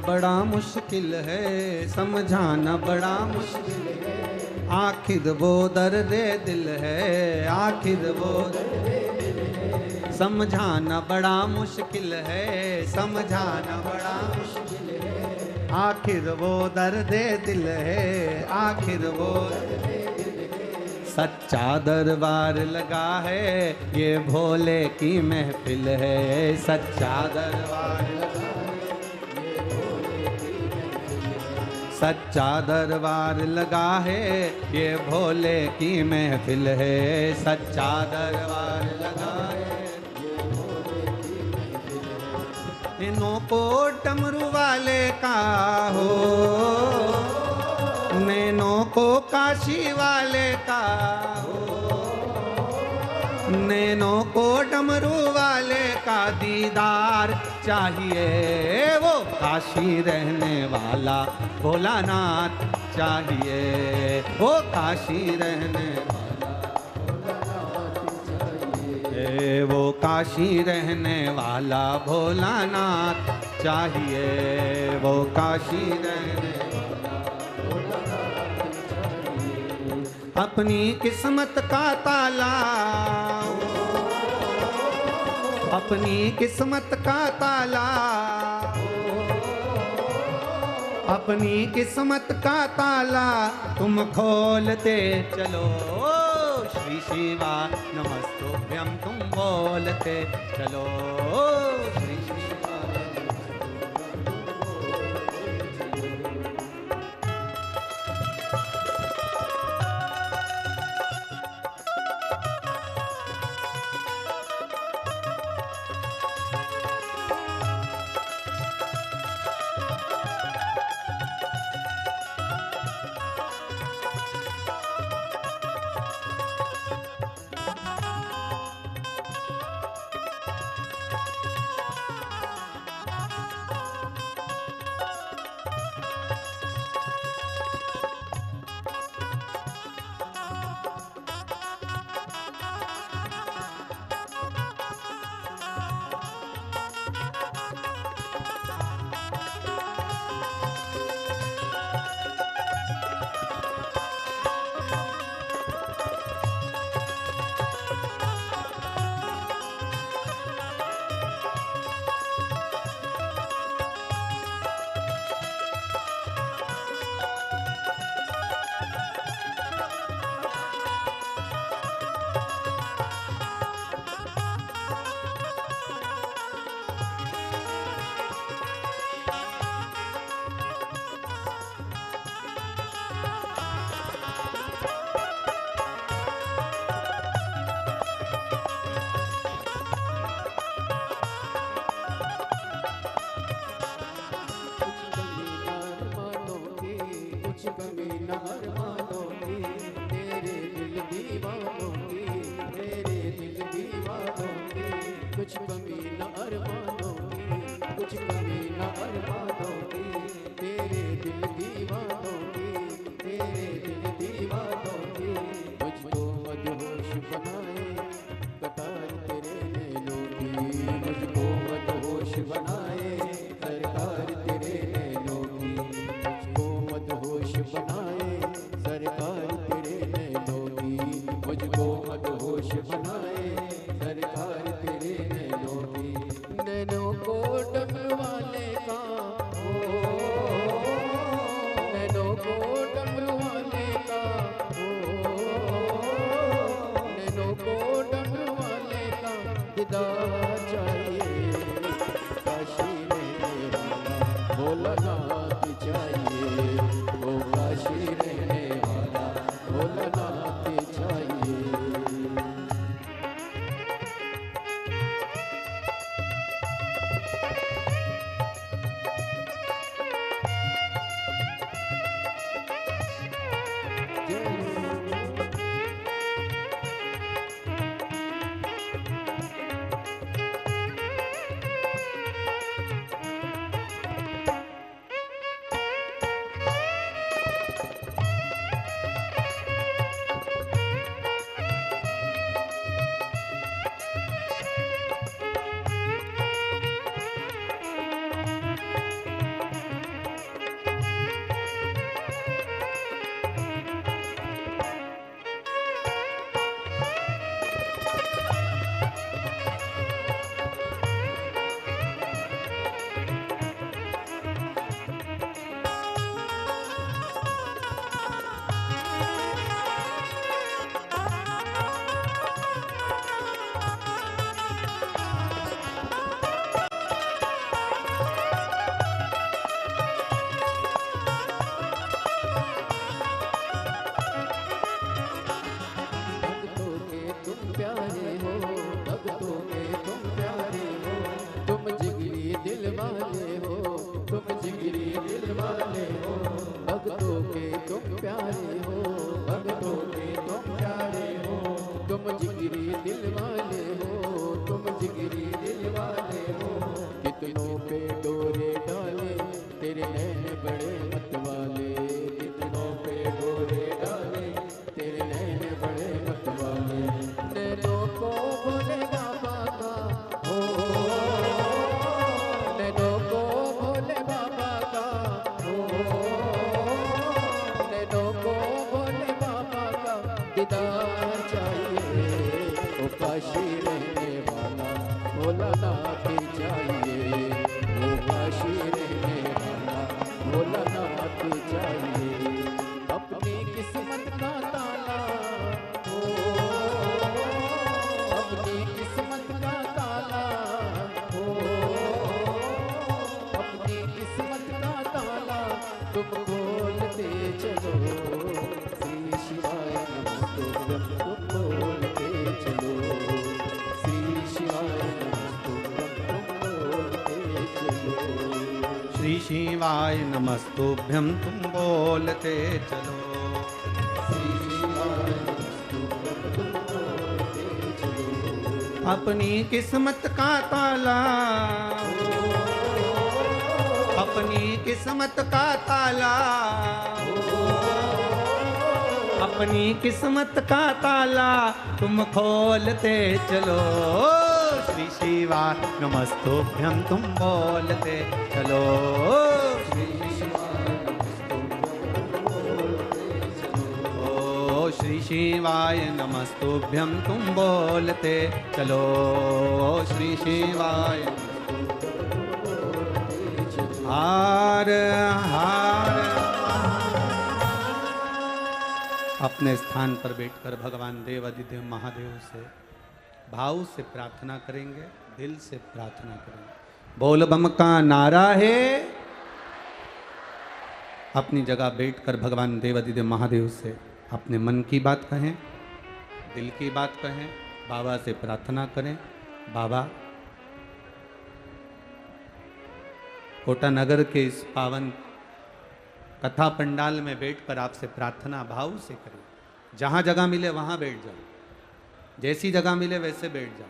बड़ा मुश्किल है समझाना, बड़ा मुश्किल है आखिर वो दर्द दिल है, आखिर वो समझाना बड़ा मुश्किल है, समझाना बड़ा मुश्किल है आखिर वो दर्द दिल है, आखिर वो सच्चा दरबार लगा है ये भोले की महफिल है, सच्चा दरबार लगा सच्चा दरबार लगा है ये भोले की महफिल है, सच्चा दरबार लगा है ये भोले की महफिल है। इन्हों को डमरू वाले का हो, नैनों को काशी वाले का हो, नैनों को डमरू वाले का दीदार चाहिए, वो काशी रहने वाला भोलानाथ चाहिए, वो काशी रहने वाला भोलानाथ चाहिए, वो काशी रहने वाला भोलानाथ चाहिए, वो काशी रहने वाला भोलानाथ चाहिए। अपनी किस्मत का ताला, अपनी किस्मत का ताला, अपनी किस्मत का ताला तुम खोलते चलो, श्री शिवाय नमस्तुभ्यं तुम बोलते चलो, श्री शिवाय कमी न अरमानों की, तेरे दिल दीवानों की, तेरे दिल दीवानों की, कुछ कमी न अरमानों की, कुछ कमी न अरमानों की, तेरे दिल दीवानों की, तेरे दिल दीवानों की, मुझको मदहोश बनाए कतार तेरे नैनों की, मुझको मदहोश बनाए सरकार तेरे नैनों की, मुझको मदहोश बनाए सरकार तेरे नैनों की, मुझको मदहोश बनाए सरकार तेरे नैनों की, नैनों को डमरू वाले का नैनों को डमरू वाले का नैनों को डमरू वाले का दीदार चाहिए, काशी रहने वाला भोलानाथ चाहिए, वो काशी रहने वाला भोलानाथ चाहिए। भक्तों के तुम प्यारे हो, भक्तों के तुम प्यारे हो, तुम जिगरी दिल वाले हो, तुम जिगरी दिल वाले हो, भक्तों के तुम प्यारे हो, भक्तों के तुम प्यारे हो, तुम जिगरी दिल वाले हो, तुम जिगरी दिल वाले हो, कितनों पे डोरे डाले तेरे नैन बड़े मतवाले, कितनों पे डोरे डाले तेरे नैन बड़े मतवाले, नैनों को भोले बाबा का हो, नैनों को भोले बाबा का हो, नैनों को भोले बाबा का दीदार चाहिए, वो काशी रहने वाला भोलानाथ चाहिए, वो काशी रहने वाला भोलानाथ चाहिए, अपनी किस्मत का ताला हो, अपनी किस्मत का ताला हो, अपनी किस्मत का ताला तुम खोलते चलो, श्री शिवाय नमस्तुभ्यं तुम बोलते चलो, श्री शिवाय नमस्तुभ्यं तुम बोलते चलो, श्री शिवाय नमस्तुभ्यं तुम बोलते चलो, अपनी किस्मत का ताला, अपनी किस्मत का ताला, अपनी किस्मत का ताला तुम खोलते चलो, श्री शिवाय नमस्तुभ्यं तुम बोलते चलो, श्री शिवाय नमस्तुभ्यं तुम बोलते चलो, श्री शिवाय हार हार। अपने स्थान पर बैठकर भगवान देवाधिदेव महादेव से भाव से प्रार्थना करेंगे, दिल से प्रार्थना करेंगे। बोल बम का नारा है। अपनी जगह बैठकर भगवान देवाधिदेव महादेव से अपने मन की बात कहें, दिल की बात कहें, बाबा से प्रार्थना करें। बाबा, कोटा नगर के इस पावन कथा पंडाल में बैठकर आपसे प्रार्थना भाव से करें। जहाँ जगह मिले वहाँ बैठ जाओ, जैसी जगह मिले वैसे बैठ जाओ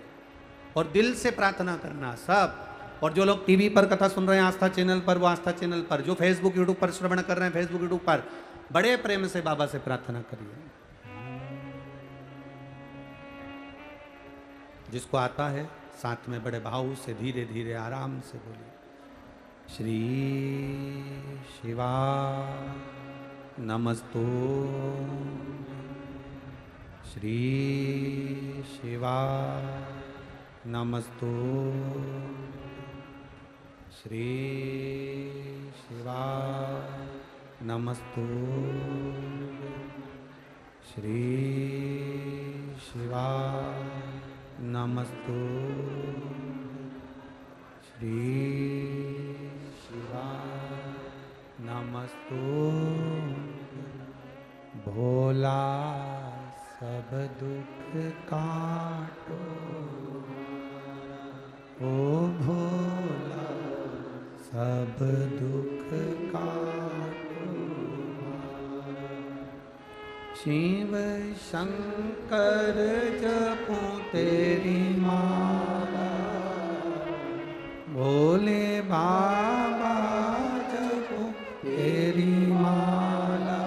और दिल से प्रार्थना करना सब। और जो लोग टीवी पर कथा सुन रहे हैं आस्था चैनल पर, वो आस्था चैनल पर, जो फेसबुक यूट्यूब पर श्रवण कर रहे हैं फेसबुक यूट्यूब पर, बड़े प्रेम से बाबा से प्रार्थना करिए। जिसको आता है साथ में बड़े भाव से धीरे धीरे आराम से बोलिए, श्री शिवा नमस्तो, श्री शिवा नमस्तो, श्री शिवा नमस्तो, श्री शिवा नमस्तो, श्री शिवा नमस्तो। भोला सब दुख काटो, ओ भोला सब दुख काटो। शिव शंकर जपूं तेरी माला, भोले बाबा जपूं तेरी माला।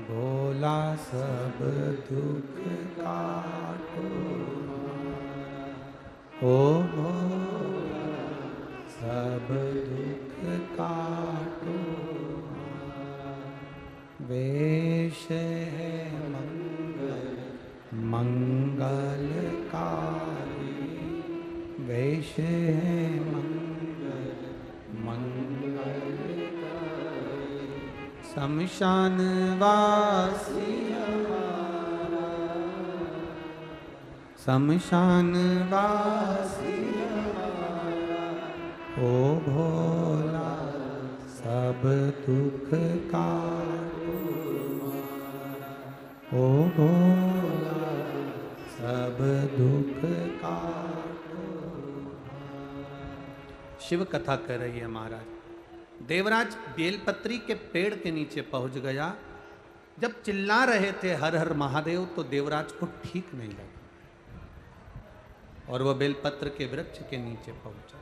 भोला सब दुख काटो, ओ भोला सब दुख काटो। वेश है मंगल मंगलकारी, वेश है मंगल मंगलकारी। शमशान वासी हमारा, शमशान वासी हमारा, ओ भोला सब दुख काटो, ओ भोला सब दुख काटो। शिव कथा कर रही है महाराज। देवराज बेलपत्री के पेड़ के नीचे पहुंच गया। जब चिल्ला रहे थे हर हर महादेव तो देवराज को ठीक नहीं लगा और वह बेलपत्र के वृक्ष के नीचे पहुंचा।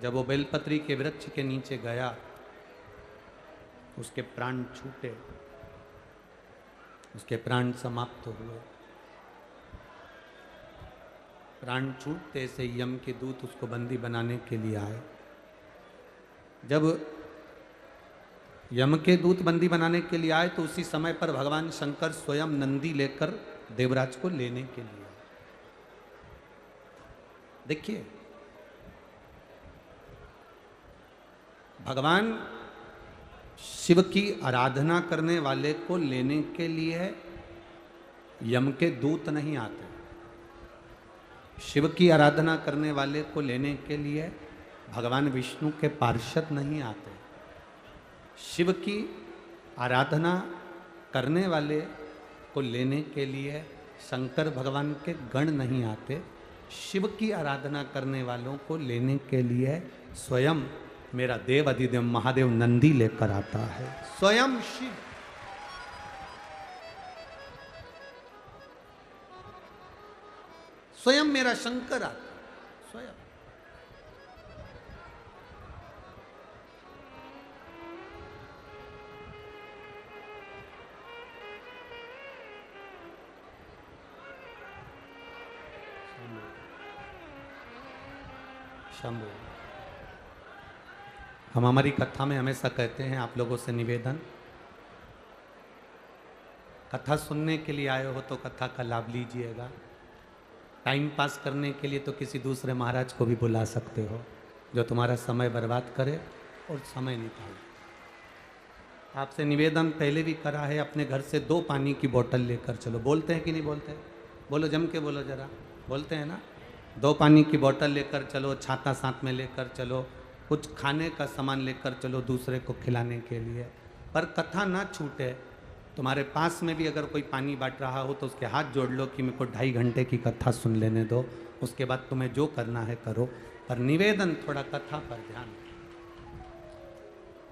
जब वो बेलपत्री के वृक्ष के नीचे गया, उसके प्राण छूटे, उसके प्राण समाप्त हुए। प्राण छूटते से यम के दूत उसको बंदी बनाने के लिए आए। जब यम के दूत बंदी बनाने के लिए आए तो उसी समय पर भगवान शंकर स्वयं नंदी लेकर देवराज को लेने के लिए आए। देखिए, भगवान शिव की आराधना करने वाले को लेने के लिए यम के दूत नहीं आते। शिव की आराधना करने वाले को लेने के लिए भगवान विष्णु के पार्षद नहीं आते। शिव की आराधना करने वाले को लेने के लिए शंकर भगवान के गण नहीं आते। शिव की आराधना करने वालों को लेने के लिए स्वयं मेरा देव अधिदेव महादेव नंदी लेकर आता है। स्वयं शिव। स्वयं मेरा शंकर आता है, स्वयं। शंभु। हम हमारी कथा में हमेशा कहते हैं, आप लोगों से निवेदन, कथा सुनने के लिए आए हो तो कथा का लाभ लीजिएगा। टाइम पास करने के लिए तो किसी दूसरे महाराज को भी बुला सकते हो जो तुम्हारा समय बर्बाद करे और समय निकाले। आपसे निवेदन पहले भी करा है, अपने घर से 2 पानी की बोतल लेकर चलो। बोलते हैं कि नहीं बोलते? बोलो, जम के बोलो जरा। बोलते हैं ना? 2 पानी की बोतल लेकर चलो, छाता साथ में लेकर चलो, कुछ खाने का सामान लेकर चलो दूसरे को खिलाने के लिए। पर कथा ना छूटे। तुम्हारे पास में भी अगर कोई पानी बांट रहा हो तो उसके हाथ जोड़ लो कि मेरे को 2.5 घंटे की कथा सुन लेने दो, उसके बाद तुम्हें जो करना है करो। पर निवेदन, थोड़ा कथा पर ध्यान।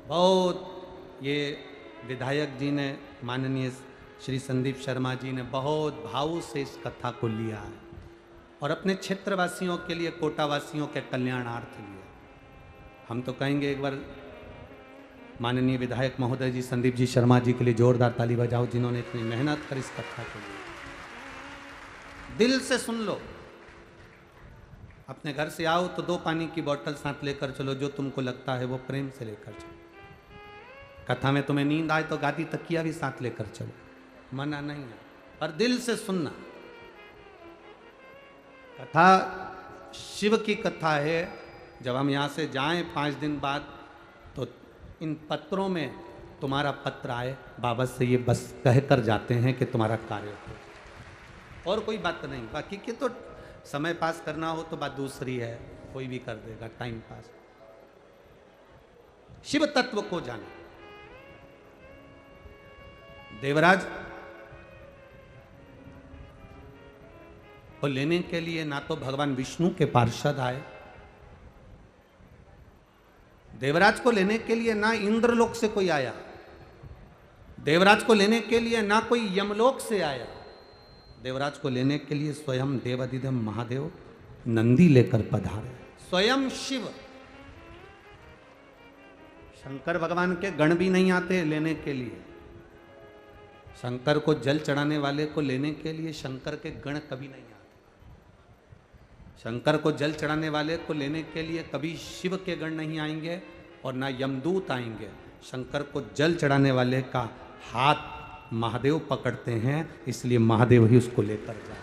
बहुत ये विधायक जी ने, माननीय श्री संदीप शर्मा जी ने बहुत भाव से इस कथा को लिया है और अपने क्षेत्रवासियों के लिए, कोटावासियों के कल्याणार्थ लिया। हम तो कहेंगे एक बार माननीय विधायक महोदय जी संदीप जी शर्मा जी के लिए जोरदार ताली बजाओ, जिन्होंने इतनी मेहनत कर इस कथा को लिया। दिल से सुन लो। अपने घर से आओ तो 2 पानी की बोतल साथ लेकर चलो, जो तुमको लगता है वो प्रेम से लेकर चलो। कथा में तुम्हें नींद आए तो गादी तकिया भी साथ लेकर चलो, मना नहीं है, पर दिल से सुनना। कथा शिव की कथा है। जब हम यहाँ से जाएं 5 दिन बाद तो इन पत्रों में तुम्हारा पत्र आए, बाबा से ये बस कहकर जाते हैं कि तुम्हारा कार्य हो, और कोई बात नहीं। बाकी की तो समय पास करना हो तो बात दूसरी है, कोई भी कर देगा टाइम पास। शिव तत्व को जाना। देवराज को लेने के लिए ना तो भगवान विष्णु के पार्षद आए, देवराज को लेने के लिए ना इंद्रलोक से कोई आया, देवराज को लेने के लिए ना कोई यमलोक से आया। देवराज को लेने के लिए स्वयं देवाधिदेव महादेव नंदी लेकर पधारे, स्वयं शिव। शंकर भगवान के गण भी नहीं आते लेने के लिए। शंकर को जल चढ़ाने वाले को लेने के लिए शंकर के गण कभी नहीं आते। शंकर को जल चढ़ाने वाले को लेने के लिए कभी शिव के गण नहीं आएंगे और ना यमदूत आएंगे। शंकर को जल चढ़ाने वाले का हाथ महादेव पकड़ते हैं, इसलिए महादेव ही उसको लेकर जाते हैं।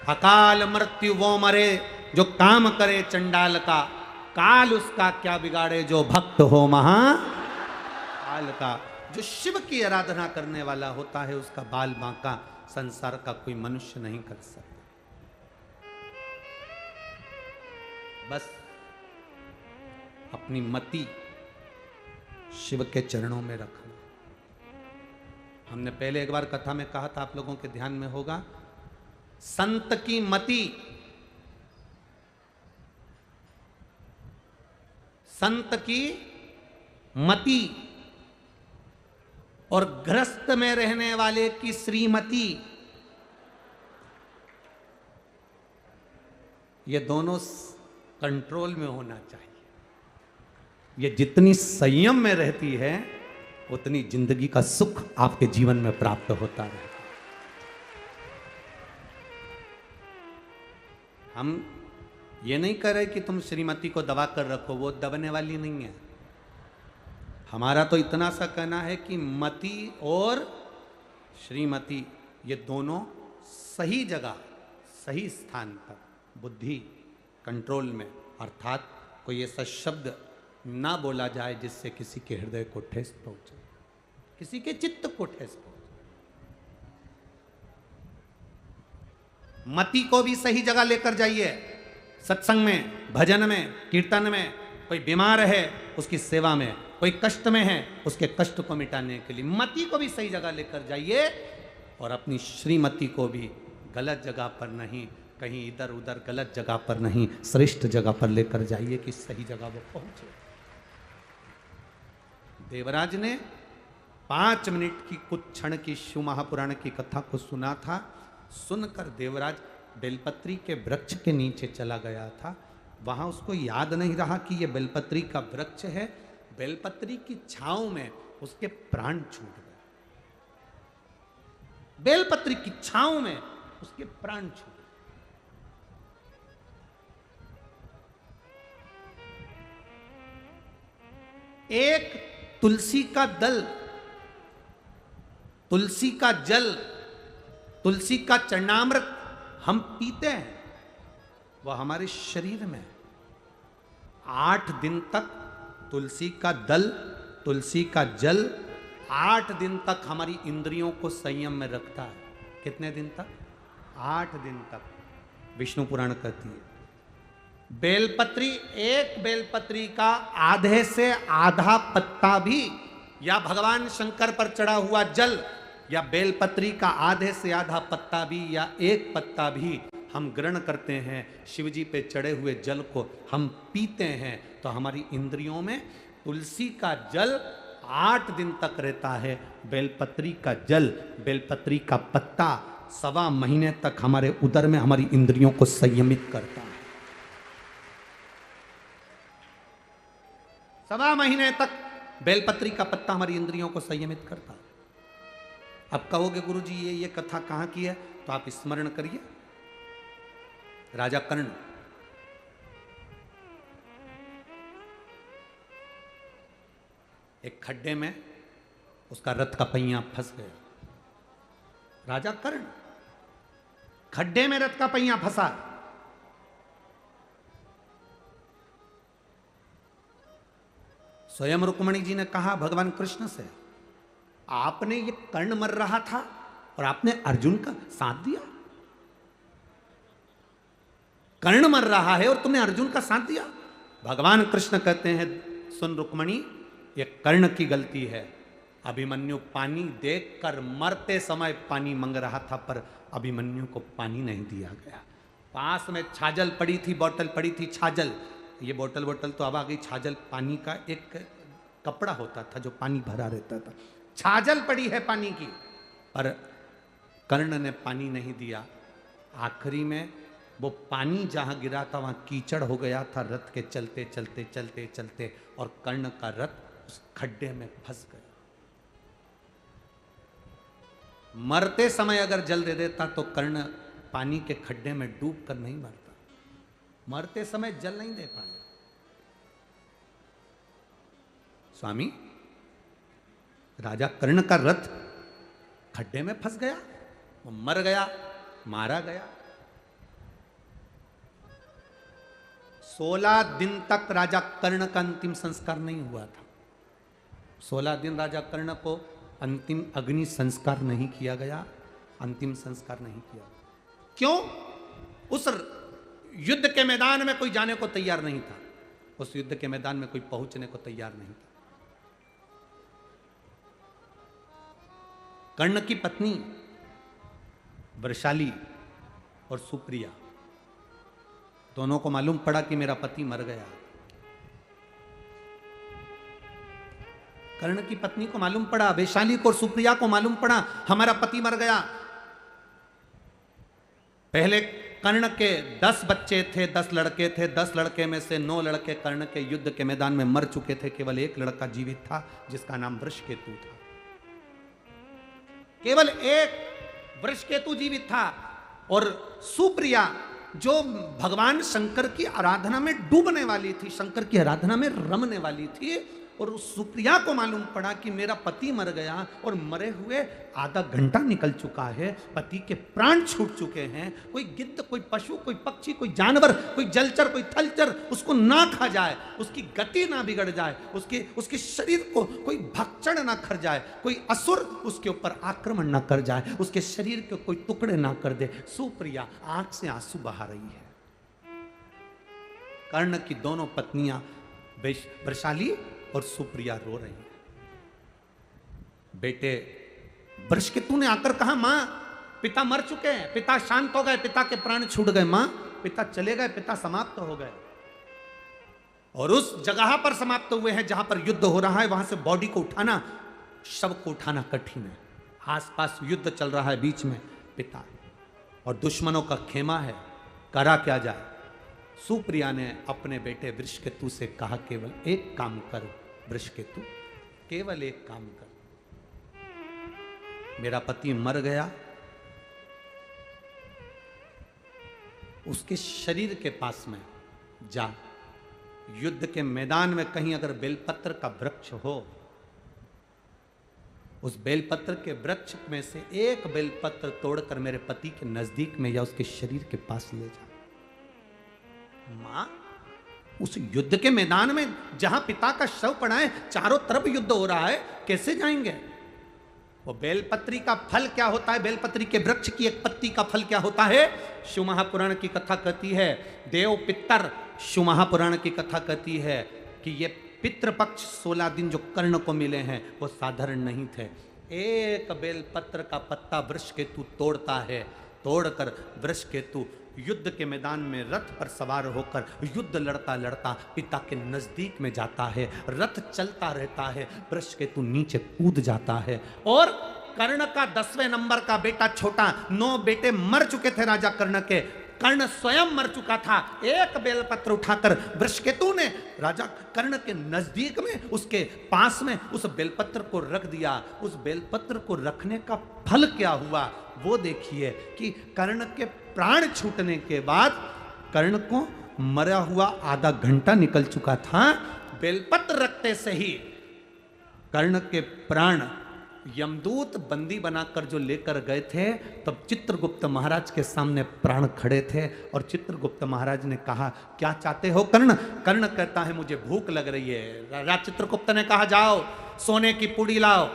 अकाल मृत्यु वो मरे जो काम करे चंडाल का, काल उसका क्या बिगाड़े जो भक्त हो महाकाल का। जो शिव की आराधना करने वाला होता है उसका बाल बांका संसार का कोई मनुष्य नहीं कर सकता। बस अपनी मति शिव के चरणों में रखना। हमने पहले एक बार कथा में कहा था, आप लोगों के ध्यान में होगा, संत की मति, संत की मति और गृहस्थ में रहने वाले की श्रीमती, ये दोनों कंट्रोल में होना चाहिए। ये जितनी संयम में रहती है उतनी जिंदगी का सुख आपके जीवन में प्राप्त होता है। हम ये नहीं कह रहे कि तुम श्रीमती को दबा कर रखो, वो दबने वाली नहीं है। हमारा तो इतना सा कहना है कि मति और श्रीमती ये दोनों सही जगह, सही स्थान पर, बुद्धि कंट्रोल में, अर्थात कोई ऐसा शब्द ना बोला जाए जिससे किसी के हृदय को ठेस पहुंचे, किसी के चित्त को ठेस पहुंचे। मति को भी सही जगह लेकर जाइए। सत्संग में, भजन में, कीर्तन में, कोई बीमार है उसकी सेवा में, कोई कष्ट में है उसके कष्ट को मिटाने के लिए मति को भी सही जगह लेकर जाइए, और अपनी श्रीमती को भी गलत जगह पर नहीं, कहीं इधर उधर गलत जगह पर नहीं, श्रेष्ठ जगह पर लेकर जाइए कि सही जगह वो पहुंचे। देवराज ने 5 मिनट की कुछ क्षण की शिव महापुराण की कथा को सुना था। सुनकर देवराज बेलपत्री के वृक्ष के नीचे चला गया था। वहां उसको याद नहीं रहा कि यह बेलपत्री का वृक्ष है। बेलपत्री की छांव में उसके प्राण छूट गए। बेलपत्री की छांव में उसके प्राण छूट गए। एक तुलसी का दल, तुलसी का जल, तुलसी का चरणामृत हम पीते हैं, वह हमारे शरीर में 8 दिन तक तुलसी का दल, तुलसी का जल 8 दिन तक हमारी इंद्रियों को संयम में रखता है। कितने दिन तक? 8 दिन तक। विष्णु पुराण कहती है बेलपत्री, एक बेलपत्री का आधे से आधा पत्ता भी, या भगवान शंकर पर चढ़ा हुआ जल, या बेलपत्री का आधे से आधा पत्ता भी, या एक पत्ता भी हम ग्रहण करते हैं, शिव जी पे चढ़े हुए जल को हम पीते हैं, तो हमारी इंद्रियों में तुलसी का जल 8 दिन तक रहता है, बेलपत्री का जल, बेलपत्री का पत्ता 1.25 महीने तक हमारे उदर में हमारी इंद्रियों को संयमित करता है। 1.25 महीने तक बेलपत्री का पत्ता हमारी इंद्रियों को संयमित करता है। अब कहोगे गुरुजी ये कथा कहाँ की है, तो आप स्मरण करिए राजा कर्ण। एक खड्डे में उसका रथ का पहिया फंस गया। राजा कर्ण खड्डे में रथ का पहिया फंसा। स्वयं रुक्मणी जी ने कहा भगवान कृष्ण से, आपने ये कर्ण मर रहा था और आपने अर्जुन का साथ दिया। कर्ण मर रहा है और तुमने अर्जुन का साथ दिया। भगवान कृष्ण कहते हैं, सुन रुक्मणी, ये कर्ण की गलती है। अभिमन्यु पानी देखकर मरते समय पानी मांग रहा था, पर अभिमन्यु को पानी नहीं दिया गया। पास में छाजल पड़ी थी, बोतल पड़ी थी छाजल। ये बोतल तो अब आ गई छाजल, पानी का एक कपड़ा होता था जो पानी भरा रहता था। छाजल पड़ी है पानी की, पर कर्ण ने पानी नहीं दिया। आखिरी में वो पानी जहां गिरा था वहां कीचड़ हो गया था रथ के चलते चलते चलते चलते, और कर्ण का रथ उस खड्डे में फंस गया। मरते समय अगर जल दे देता तो कर्ण पानी के खड्डे में डूब कर नहीं मरता। मरते समय जल नहीं दे पाया। स्वामी, राजा कर्ण का रथ खड्डे में फंस गया, वो मर गया, मारा गया। 16 दिन तक राजा कर्ण का अंतिम संस्कार नहीं हुआ था। 16 दिन राजा कर्ण को अंतिम अग्नि संस्कार नहीं किया गया, अंतिम संस्कार नहीं किया। क्यों? उस युद्ध के मैदान में कोई जाने को तैयार नहीं था। उस युद्ध के मैदान में कोई पहुंचने को तैयार नहीं था। कर्ण की पत्नी वृषाली और सुप्रिया दोनों को मालूम पड़ा कि मेरा पति मर गया। कर्ण की पत्नी को मालूम पड़ा, वैशाली को और सुप्रिया को मालूम पड़ा हमारा पति मर गया। पहले कर्ण के 10 बच्चे थे, 10 लड़के थे। 10 लड़के में से 9 लड़के कर्ण के युद्ध के मैदान में मर चुके थे। केवल एक लड़का जीवित था जिसका नाम वृषकेतु था। केवल एक वृषकेतु जीवित था। और सुप्रिया जो भगवान शंकर की आराधना में डूबने वाली थी, शंकर की आराधना में रमने वाली थी, और उस सुप्रिया को मालूम पड़ा कि मेरा पति मर गया और मरे हुए आधा घंटा निकल चुका है, पति के प्राण छूट चुके हैं। कोई गिद्ध, कोई पशु, कोई पक्षी, कोई जानवर, कोई जलचर, कोई थलचर उसको ना खा जाए, उसकी गति ना बिगड़ जाए, उसके शरीर को कोई भक्षण ना कर जाए, कोई असुर उसके ऊपर आक्रमण ना कर जाए, उसके शरीर के कोई टुकड़े ना कर दे। सुप्रिया आंख से आंसू बहा रही है। कर्ण की दोनों पत्नियां वृषाली और सुप्रिया रो रही है। बेटे वृषकेतु ने आकर कहा, मां पिता मर चुके हैं, पिता शांत हो गए, पिता के प्राण छूट गए, मां पिता चले गए, पिता समाप्त हो गए। और उस जगह पर समाप्त हुए हैं जहां पर युद्ध हो रहा है, वहां से बॉडी को उठाना, शव को उठाना कठिन है। आसपास युद्ध चल रहा है, बीच में पिता और दुश्मनों का खेमा है, करा क्या जाए। सुप्रिया ने अपने बेटे वृषकेतु से कहा, केवल एक काम करो वृषकेतु, केवल एक काम कर। मेरा पति मर गया, उसके शरीर के पास में जा, युद्ध के मैदान में कहीं अगर बेलपत्र का वृक्ष हो, उस बेलपत्र के वृक्ष में से एक बेलपत्र तोड़कर मेरे पति के नजदीक में या उसके शरीर के पास ले जा। मां, उस युद्ध के मैदान में जहां पिता का शव पड़ा है, चारों तरफ युद्ध हो रहा है, कैसे जाएंगे? वो बेलपत्री का फल क्या होता है? बेलपत्री के वृक्ष की एक पत्ती का फल क्या होता है? शिव महापुराण की कथा कहती है, देव पितर शिव महापुराण की कथा कहती है कि ये पितृपक्ष 16 दिन जो कर्ण को मिले हैं वो साधारण नहीं थे। एक बेलपत्र का पत्ता वृषकेतु तोड़ता है, तोड़कर वृषकेतु युद्ध के मैदान में रथ पर सवार होकर युद्ध लड़ता लड़ता पिता के नजदीक में जाता है। रथ चलता रहता है, वृषकेतु नीचे कूद जाता है और कर्ण का 10वें नंबर का बेटा छोटा, 9 बेटे मर चुके थे राजा कर्ण के। कर्ण स्वयं मर चुका था। एक बेलपत्र उठाकर वृषकेतु ने राजा कर्ण के नजदीक में, उसके पास में उस बेलपत्र को रख दिया। उस बेलपत्र को रखने का फल क्या हुआ वो देखिए कि कर्ण के प्राण छूटने के बाद कर्ण को मरा हुआ आधा घंटा निकल चुका था। बेलपत्र रखते से ही कर्ण के प्राण यमदूत बंदी बनाकर जो लेकर गए थे, तब चित्रगुप्त महाराज के सामने प्राण खड़े थे और चित्रगुप्त महाराज ने कहा, क्या चाहते हो कर्ण? कर्ण कहता है, मुझे भूख लग रही है। राजा चित्रगुप्त ने कहा, जाओ सोने की पूड़ी लाओ,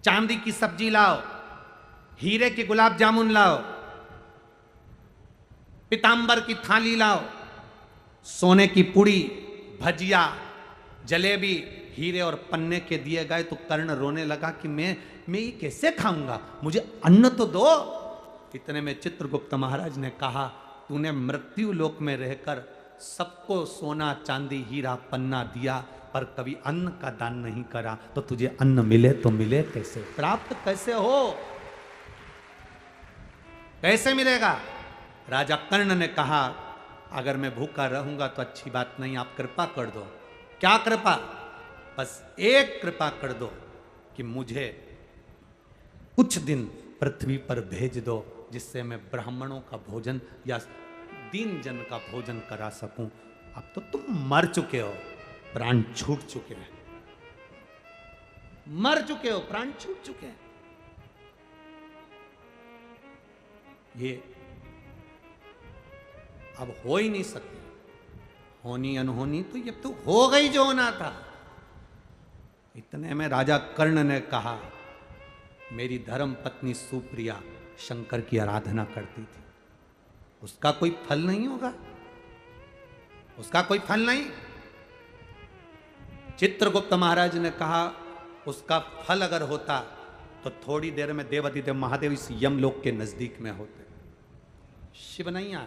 चांदी की सब्जी लाओ, हीरे की गुलाब जामुन लाओ, पीतांबर की थाली लाओ। सोने की पूड़ी, भजिया, जलेबी, हीरे और पन्ने के दिए गए तो कर्ण रोने लगा कि मैं ये कैसे खाऊंगा, मुझे अन्न तो दो। इतने में चित्रगुप्त महाराज ने कहा, तूने मृत्यु लोक में रहकर सबको सोना चांदी हीरा पन्ना दिया पर कभी अन्न का दान नहीं करा, तो तुझे अन्न मिले तो मिले कैसे, प्राप्त कैसे हो, कैसे मिलेगा? राजा कर्ण ने कहा, अगर मैं भूखा रहूंगा तो अच्छी बात नहीं, आप कृपा कर दो। क्या कृपा? बस एक कृपा कर दो कि मुझे कुछ दिन पृथ्वी पर भेज दो, जिससे मैं ब्राह्मणों का भोजन या दीन जन का भोजन करा सकूं। अब तो तुम मर चुके हो, प्राण छूट चुके हैं, मर चुके हो, प्राण छूट चुके हैं। ये अब हो ही नहीं सकती, होनी अनहोनी तो ये तो हो गई जो होना था। इतने में राजा कर्ण ने कहा, मेरी धर्म पत्नी सुप्रिया शंकर की आराधना करती थी, उसका कोई फल नहीं होगा, उसका कोई फल नहीं। चित्रगुप्त महाराज ने कहा, उसका फल अगर होता तो थोड़ी देर में देवाधिदेव महादेव इस यमलोक के नजदीक में होते। शिव नहीं आए।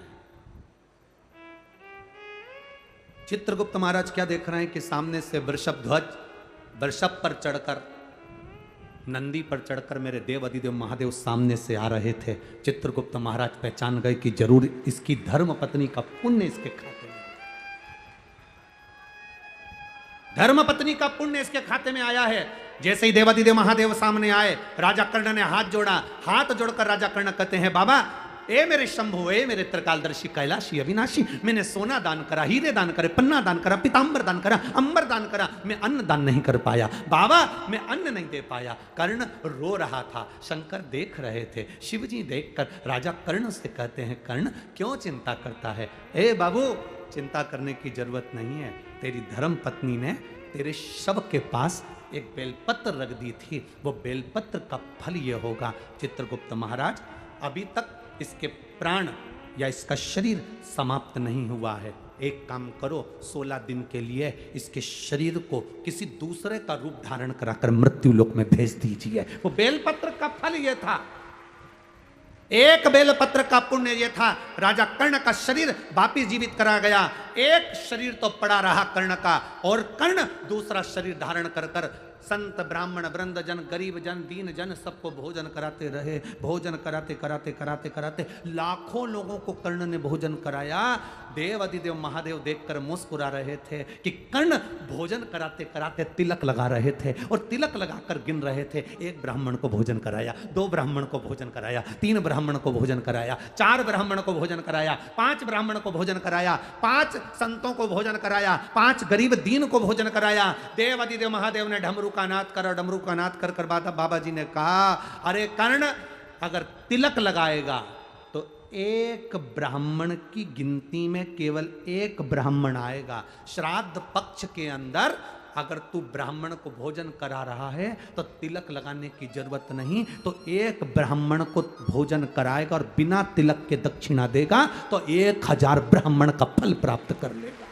चित्रगुप्त महाराज क्या देख रहे हैं कि सामने से वृषभ ध्वज वृषभ पर चढ़कर, नंदी पर चढ़कर मेरे देव अधिदेव महादेव सामने से आ रहे थे। चित्रगुप्त महाराज पहचान गए कि जरूर इसकी धर्म पत्नी का पुण्य इसके खाते में, धर्म पत्नी का पुण्य इसके खाते में आया है। जैसे ही देवाधिदेव महादेव सामने आए, राजा कर्ण ने हाथ जोड़ा। हाथ जोड़कर राजा कर्ण कहते हैं, बाबा ए मेरे शंभु, ए मेरे त्रिकालदर्शी कैलाशी अविनाशी, मैंने सोना दान करा, हीरे दान करे, पन्ना दान करा, पीतांबर दान करा, अंबर दान करा, मैं अन्न दान नहीं कर पाया। बाबा मैं अन्न नहीं दे पाया। कर्ण रो रहा था, शंकर देख रहे थे। शिवजी देखकर राजा कर्ण से कहते हैं, कर्ण क्यों चिंता करता है? ए बाबू, चिंता करने की जरूरत नहीं है। तेरी धर्म पत्नी ने तेरे शव के पास एक बेलपत्र रख दी थी, वो बेलपत्र का फल ये होगा। चित्रगुप्त महाराज, अभी तक इसके प्राण या इसका शरीर समाप्त नहीं हुआ है। एक काम करो, 16 दिन के लिए इसके शरीर को किसी दूसरे का रूप धारण कराकर मृत्यु लोक में भेज दीजिए। वो बेलपत्र का फल यह था, एक बेलपत्र का पुण्य यह था। राजा कर्ण का शरीर वापिस जीवित करा गया। एक शरीर तो पड़ा रहा कर्ण का, और कर्ण दूसरा शरीर धारण कर कर संत ब्राह्मण वृंद जन, गरीब जन, दीन जन सबको भोजन कराते रहे। भोजन कराते कराते कराते कराते लाखों लोगों को कर्ण ने भोजन कराया। देव अधिदेव महादेव देखकर मुस्कुरा रहे थे कि कर्ण भोजन कराते कराते तिलक लगा रहे थे, और तिलक लगाकर गिन रहे थे। 1 ब्राह्मण को भोजन कराया, 2 ब्राह्मण को भोजन कराया, 3 ब्राह्मण को भोजन कराया, 4 ब्राह्मण को भोजन कराया, 5 ब्राह्मण को भोजन कराया, 5 संतों को भोजन कराया, 5 गरीब दीन को भोजन कराया। देव अधिदेव महादेव ने डमरू का नाद करा, डमरू का नाद कर कर बाबा जी ने कहा, अरे कर्ण, अगर तिलक लगाएगा तो 1 ब्राह्मण की गिनती में केवल 1 ब्राह्मण आएगा। श्राद्ध पक्ष के अंदर अगर तू ब्राह्मण को भोजन करा रहा है तो तिलक लगाने की जरूरत नहीं, तो 1 ब्राह्मण को भोजन कराएगा और बिना तिलक के दक्षिणा देगा तो 1000 ब्राह्मण का फल प्राप्त कर लेगा।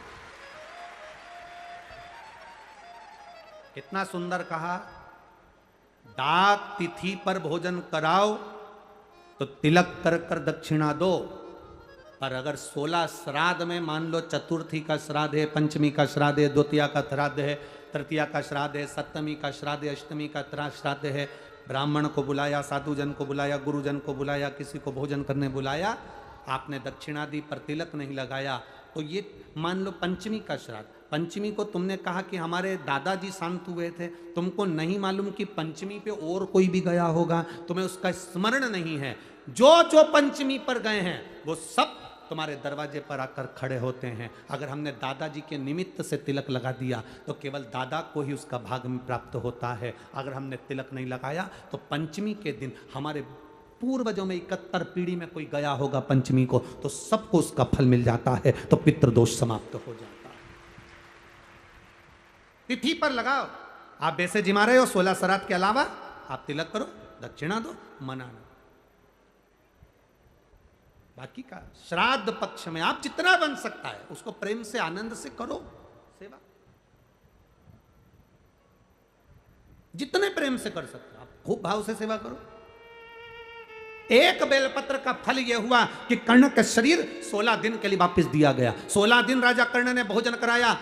कितना सुंदर कहा। डाक तिथि पर भोजन कराओ तो तिलक कर कर दक्षिणा दो, पर अगर 16 श्राद्ध में मान लो चतुर्थी का श्राद्ध है, पंचमी का श्राद्ध है, द्वितीया का श्राद्ध है, तृतीया का श्राद्ध है, सप्तमी का श्राद्ध है, अष्टमी का श्राद्ध है, ब्राह्मण को बुलाया, साधुजन को बुलाया, गुरुजन को बुलाया, किसी को भोजन करने बुलाया, आपने दक्षिणा दी पर तिलक नहीं लगाया, तो ये मान लो पंचमी का श्राद्ध, पंचमी को तुमने कहा कि हमारे दादाजी शांत हुए थे, तुमको नहीं मालूम कि पंचमी पे और कोई भी गया होगा, तुम्हें उसका स्मरण नहीं है। जो जो पंचमी पर गए हैं वो सब तुम्हारे दरवाजे पर आकर खड़े होते हैं। अगर हमने दादाजी के निमित्त से तिलक लगा दिया तो केवल दादा को ही उसका भाग में प्राप्त होता है। अगर हमने तिलक नहीं लगाया तो पंचमी के दिन हमारे पूर्वजों में 71 पीढ़ी में कोई गया होगा पंचमी को, तो सबको उसका फल मिल जाता है, तो पितृदोष समाप्त हो जाता है। तिथि पर लगाओ, आप वैसे जिमा रहे हो 16 श्राद्ध के अलावा आप तिलक करो, दक्षिणा दो, मना। बाकी का श्राद्ध पक्ष में आप जितना बन सकता है उसको प्रेम से आनंद से करो सेवा, जितने प्रेम से कर सकते हो आप खूब भाव से सेवा करो। एक बेलपत्र का फल यह हुआ कि कर्ण का शरीर 16 दिन के लिए वापस दिया गया। 16 दिन राजा कर्ण ने भोजन कराया,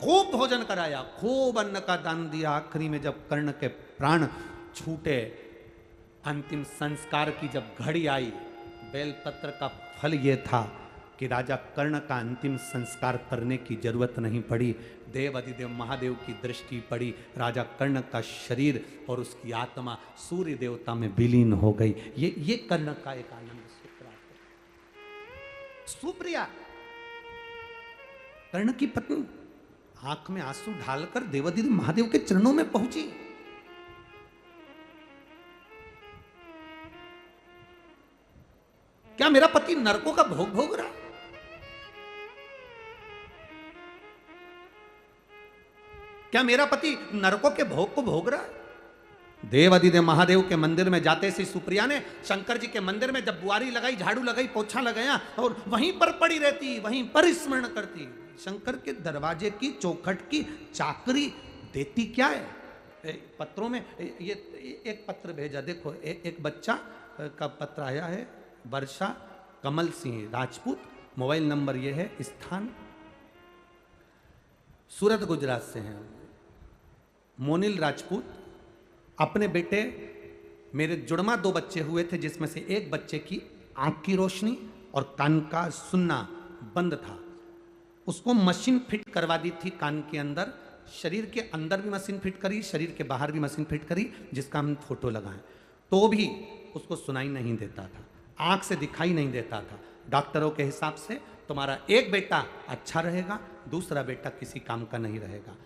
खूब भोजन कराया, खूब अन्न का दान दिया। आखिरी में जब कर्ण के प्राण छूटे, अंतिम संस्कार की जब घड़ी आई, बेलपत्र का फल यह था कि राजा कर्ण का अंतिम संस्कार करने की जरूरत नहीं पड़ी। देव अधिदेव महादेव की दृष्टि पड़ी, राजा कर्ण का शरीर और उसकी आत्मा सूर्य देवता में विलीन हो गई। ये कर्ण का एक आनंद सूत्र है। सुप्रिया कर्ण की पत्नी आंख में आंसू ढालकर देवाधिदेव महादेव के चरणों में पहुंची। क्या मेरा पति नरकों का भोग भोग रहा? क्या मेरा पति नरकों के भोग को भोग रहा है? देवाधिदेव महादेव के मंदिर में जाते से सुप्रिया ने शंकर जी के मंदिर में जब बुआरी लगाई, झाड़ू लगाई, पोछा लगाया और वहीं पर पड़ी रहती, वहीं पर स्मरण करती। शंकर के दरवाजे की चौखट की चाकरी देती क्या है? पत्रों में ये एक पत्र भेजा, देखो एक बच्चा का पत्र आया है, वर्षा कमल सिंह राजपूत, मोबाइल नंबर ये है, स्थान सूरत गुजरात से हैं। मोनिल राजपूत अपने बेटे, मेरे जुड़मा 2 बच्चे हुए थे जिसमें से एक बच्चे की आंख की रोशनी और कान का सुनना बंद था, उसको मशीन फिट करवा दी थी कान के अंदर, शरीर के अंदर भी मशीन फिट करी, शरीर के बाहर भी मशीन फिट करी, जिसका हम फोटो लगाएं, तो भी उसको सुनाई नहीं देता था, आंख से दिखाई नहीं देता था। डॉक्टरों के हिसाब से तुम्हारा एक बेटा अच्छा रहेगा, दूसरा बेटा किसी काम का नहीं रहेगा।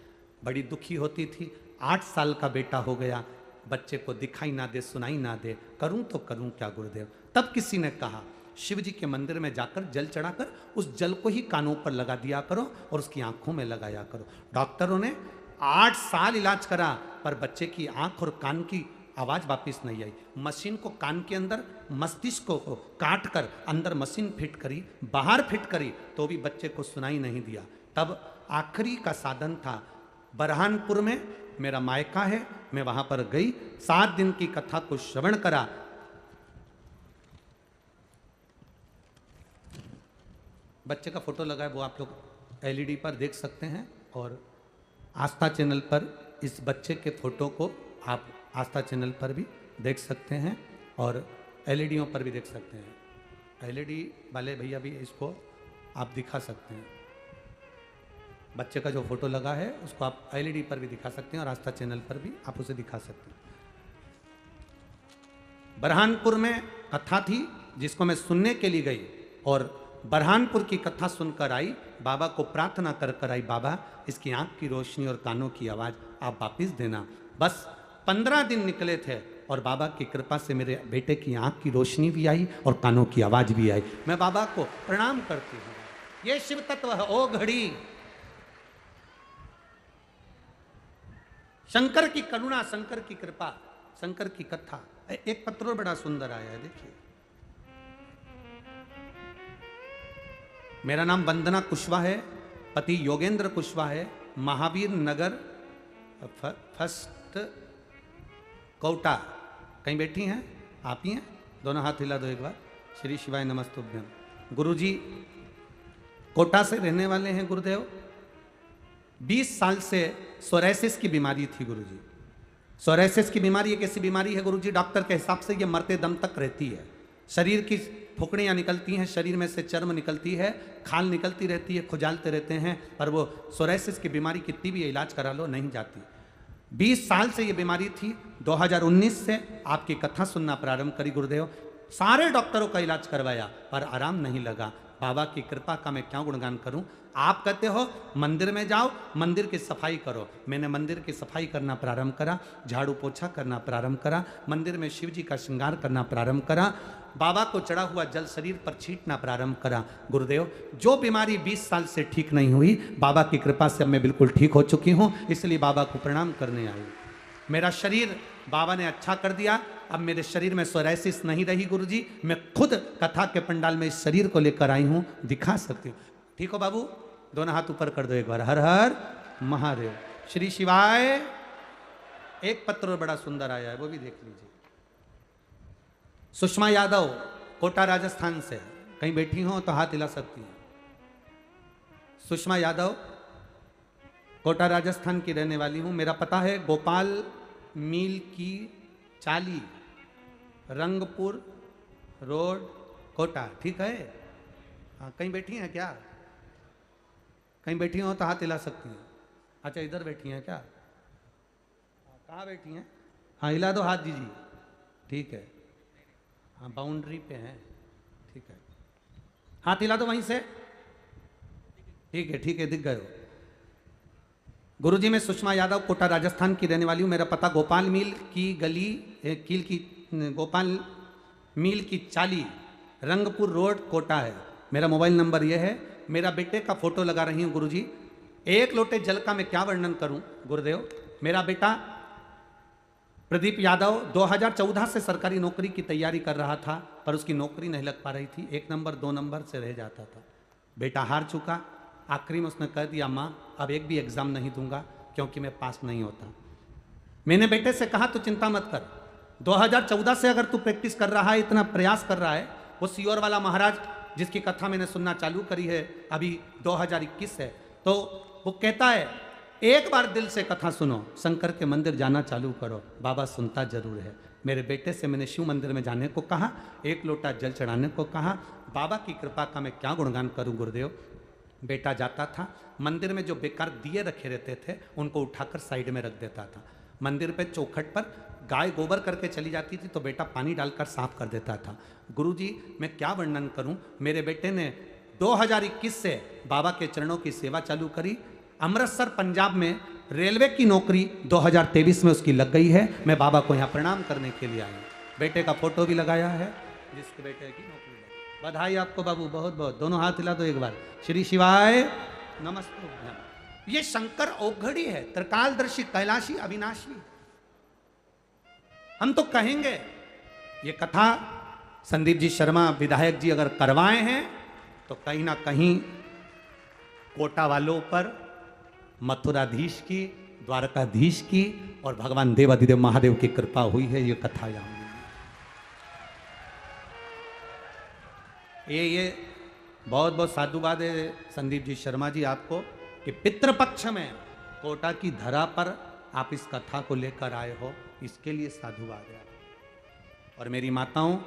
बड़ी दुखी होती थी। 8 साल का बेटा हो गया, बच्चे को दिखाई ना दे, सुनाई ना दे, करूं तो करूं क्या गुरुदेव? तब किसी ने कहा शिव जी के मंदिर में जाकर जल चढ़ाकर उस जल को ही कानों पर लगा दिया करो और उसकी आंखों में लगाया करो। डॉक्टरों ने 8 साल इलाज करा पर बच्चे की आंख और कान की आवाज वापस नहीं आई। मशीन को कान के अंदर, मस्तिष्क को काट कर अंदर मशीन फिट करी, बाहर फिट करी, तो भी बच्चे को सुनाई नहीं दिया। तब आखिरी का साधन था, बरहानपुर में मेरा मायका है, मैं वहां पर गई, 7 दिन की कथा को श्रवण करा। बच्चे का फोटो लगा है, वो आप लोग एलईडी पर देख सकते हैं, और आस्था चैनल पर इस बच्चे के फोटो को आप आस्था चैनल पर भी देख सकते हैं और एलईडीओं पर भी देख सकते हैं। एलईडी वाले भैया भी इसको आप दिखा सकते हैं। बच्चे का जो फोटो लगा है उसको आप एलईडी पर भी दिखा सकते हैं और आस्था चैनल पर भी आप उसे दिखा सकते हैं। बरहानपुर में कथा थी जिसको मैं सुनने के लिए गई, और बरहानपुर की कथा सुनकर आई, बाबा को प्रार्थना कर कर आई, बाबा इसकी आंख की रोशनी और कानों की आवाज़ आप वापस देना। बस 15 दिन निकले थे और बाबा की कृपा से मेरे बेटे की आंख की रोशनी भी आई और कानों की आवाज़ भी आई। मैं बाबा को प्रणाम करती हूँ। ये शिव तत्व है। ओ घड़ी शंकर की करुणा, शंकर की कृपा, शंकर की कथा। एक पत्र बड़ा सुंदर आया है, देखिए। मेरा नाम वंदना कुशवाहा है, पति योगेंद्र कुशवाहा है, महावीर नगर फर्स्ट कोटा। कहीं बैठी हैं आप ही हैं? दोनों हाथ हिला दो एक बार। श्री शिवाय नमस्तुभ्यम। गुरुजी कोटा से रहने वाले हैं गुरुदेव। 20 साल से सोराइसिस की बीमारी थी गुरुजी। सोराइसिस की बीमारी एक ऐसी बीमारी है गुरुजी, डॉक्टर के हिसाब से ये मरते दम तक रहती है। शरीर की फुकड़ियाँ निकलती हैं, शरीर में से चर्म निकलती है, खाल निकलती रहती है, खुजालते रहते हैं, पर वो सोराइसिस की बीमारी कितनी भी इलाज करा लो नहीं जाती। 20 साल से ये बीमारी थी। 2019 से आपकी कथा सुनना प्रारंभ करी गुरुदेव। सारे डॉक्टरों का इलाज करवाया पर आराम नहीं लगा। बाबा की कृपा का मैं क्या गुणगान करूं। आप कहते हो मंदिर में जाओ, मंदिर की सफाई करो। मैंने मंदिर की सफाई करना प्रारंभ करा, झाड़ू पोछा करना प्रारंभ करा, मंदिर में शिव जी का श्रृंगार करना प्रारंभ करा, बाबा को चढ़ा हुआ जल शरीर पर छींटना प्रारंभ करा। गुरुदेव जो बीमारी 20 साल से ठीक नहीं हुई, बाबा की कृपा से अब मैं बिल्कुल ठीक हो चुकी हूँ, इसलिए बाबा को प्रणाम करने आई। मेरा शरीर बाबा ने अच्छा कर दिया। अब मेरे शरीर में सोराइसिस नहीं रही गुरुजी। मैं खुद कथा के पंडाल में इस शरीर को लेकर आई हूँ, दिखा सकती हूँ। ठीक हो बाबू, दोनों हाथ ऊपर कर दो एक बार। हर हर महादेव, श्री शिवाय। एक पत्र बड़ा सुंदर आया है, वो भी देख लीजिए। सुषमा यादव कोटा राजस्थान से, कहीं बैठी हो तो हाथ हिला सकती हैं। सुषमा यादव कोटा राजस्थान की रहने वाली हूं। मेरा पता है गोपाल मील की चाली, रंगपुर रोड, कोटा। ठीक है, हाँ कहीं बैठी हैं क्या? कहीं बैठी हो तो हाथ हिला सकती हैं। अच्छा इधर बैठी हैं क्या? कहाँ बैठी हैं? हाँ हिला दो हाथ दीजिए। ठीक है, हाँ बाउंड्री पे हैं। ठीक है, हाथ हिला दो वहीं से। ठीक है ठीक है, दिख गए हो। गुरुजी मैं सुषमा यादव कोटा राजस्थान की रहने वाली हूँ। मेरा पता गोपाल मील की गली गोपाल मील की चाली, रंगपुर रोड, कोटा है। मेरा मोबाइल नंबर यह है। मेरा बेटे का फोटो लगा रही हूँ गुरुजी। एक लोटे जल का मैं क्या वर्णन करूं गुरुदेव। मेरा बेटा प्रदीप यादव 2014 से सरकारी नौकरी की तैयारी कर रहा था, पर उसकी नौकरी नहीं लग पा रही थी। 1 नंबर 2 नंबर से रह जाता था। बेटा हार चुका। आखिरी में उसने कह दिया माँ अब एक भी एग्जाम नहीं दूंगा क्योंकि मैं पास नहीं होता। मैंने बेटे से कहा तू चिंता मत कर, 2014 से अगर तू प्रैक्टिस कर रहा है, इतना प्रयास कर रहा है, वो सियोर वाला महाराज जिसकी कथा मैंने सुनना चालू करी है अभी 2021 है, तो वो कहता है एक बार दिल से कथा सुनो, शंकर के मंदिर जाना चालू करो, बाबा सुनता जरूर है। मेरे बेटे से मैंने शिव मंदिर में जाने को कहा, 1 लोटा जल चढ़ाने को कहा। बाबा की कृपा का मैं क्या गुणगान करूं गुरुदेव। बेटा जाता था, मंदिर में जो बेकार दिए रखे रहते थे उनको उठाकर साइड में रख देता था। मंदिर पे चौखट पर गाय गोबर करके चली जाती थी तो बेटा पानी डालकर साफ कर देता था। गुरुजी मैं क्या वर्णन करूं। मेरे बेटे ने 2021 से बाबा के चरणों की सेवा चालू करी। अमृतसर पंजाब में रेलवे की नौकरी 2023 में उसकी लग गई है। मैं बाबा को यहाँ प्रणाम करने के लिए आई हूँ। बेटे का फोटो भी लगाया है जिसके बेटे की नौकरी लगी। बधाई आपको बाबू, बहुत बहुत। दोनों हाथ हिला दो एक बार। श्री शिवाय नमस्ते। ये शंकर औघड़ी है, त्रिकालदर्शी, कैलाशी, अविनाशी। हम तो कहेंगे ये कथा संदीप जी शर्मा विधायक जी अगर करवाए हैं तो कहीं ना कहीं कोटा वालों पर मथुराधीश की, द्वारकाधीश की और भगवान देवाधिदेव महादेव की कृपा हुई है। ये कथा यहाँ ये बहुत बहुत साधुवाद है संदीप जी शर्मा जी आपको कि पितृपक्ष में कोटा की धरा पर आप इस कथा को लेकर आए हो, इसके लिए साधुवाद है। और मेरी माताओं,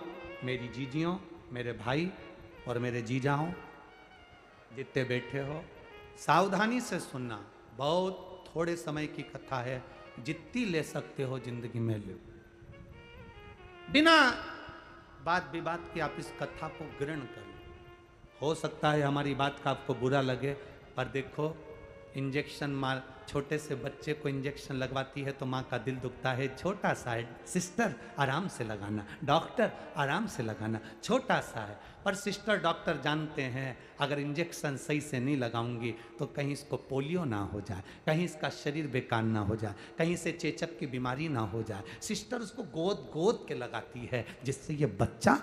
मेरी जीजियों, मेरे भाई और मेरे जीजाओं जितने बैठे हो, सावधानी से सुनना। बहुत थोड़े समय की कथा है, जितनी ले सकते हो जिंदगी में लो। बिना बात विवाद के आप इस कथा को ग्रहण करें। हो सकता है हमारी बात का आपको बुरा लगे, पर देखो इंजेक्शन मार, छोटे से बच्चे को इंजेक्शन लगवाती है तो माँ का दिल दुखता है। छोटा सा है, सिस्टर आराम से लगाना, डॉक्टर आराम से लगाना, छोटा सा है। पर सिस्टर डॉक्टर जानते हैं अगर इंजेक्शन सही से नहीं लगाऊंगी तो कहीं इसको पोलियो ना हो जाए, कहीं इसका शरीर बेकार ना हो जाए, कहीं से चेचक की बीमारी ना हो जाए। सिस्टर उसको गोद गोद के लगाती है जिससे ये बच्चा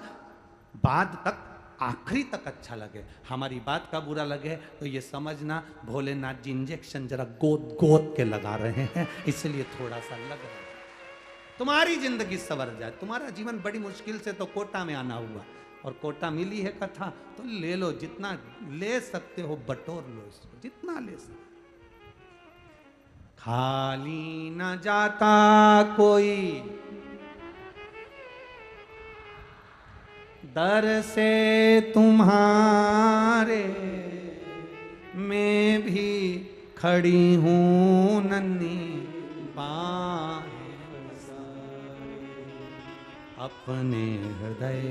बाद तक, आखिरी तक अच्छा लगे। हमारी बात का बुरा लगे तो ये समझना भोलेनाथ जी इंजेक्शन जरा गोद गोद के लगा रहे हैं, इसलिए थोड़ा सा लग रहा है। तुम्हारी जिंदगी संवर जाए, तुम्हारा जीवन बड़ी मुश्किल से तो कोटा में आना हुआ, और कोटा मिली है कथा तो ले लो, जितना ले सकते हो बटोर लो इसको, जितना ले सकते। खाली न जाता कोई दर से तुम्हारे, मैं भी खड़ी हूँ नन्ही बाहें अपने हृदय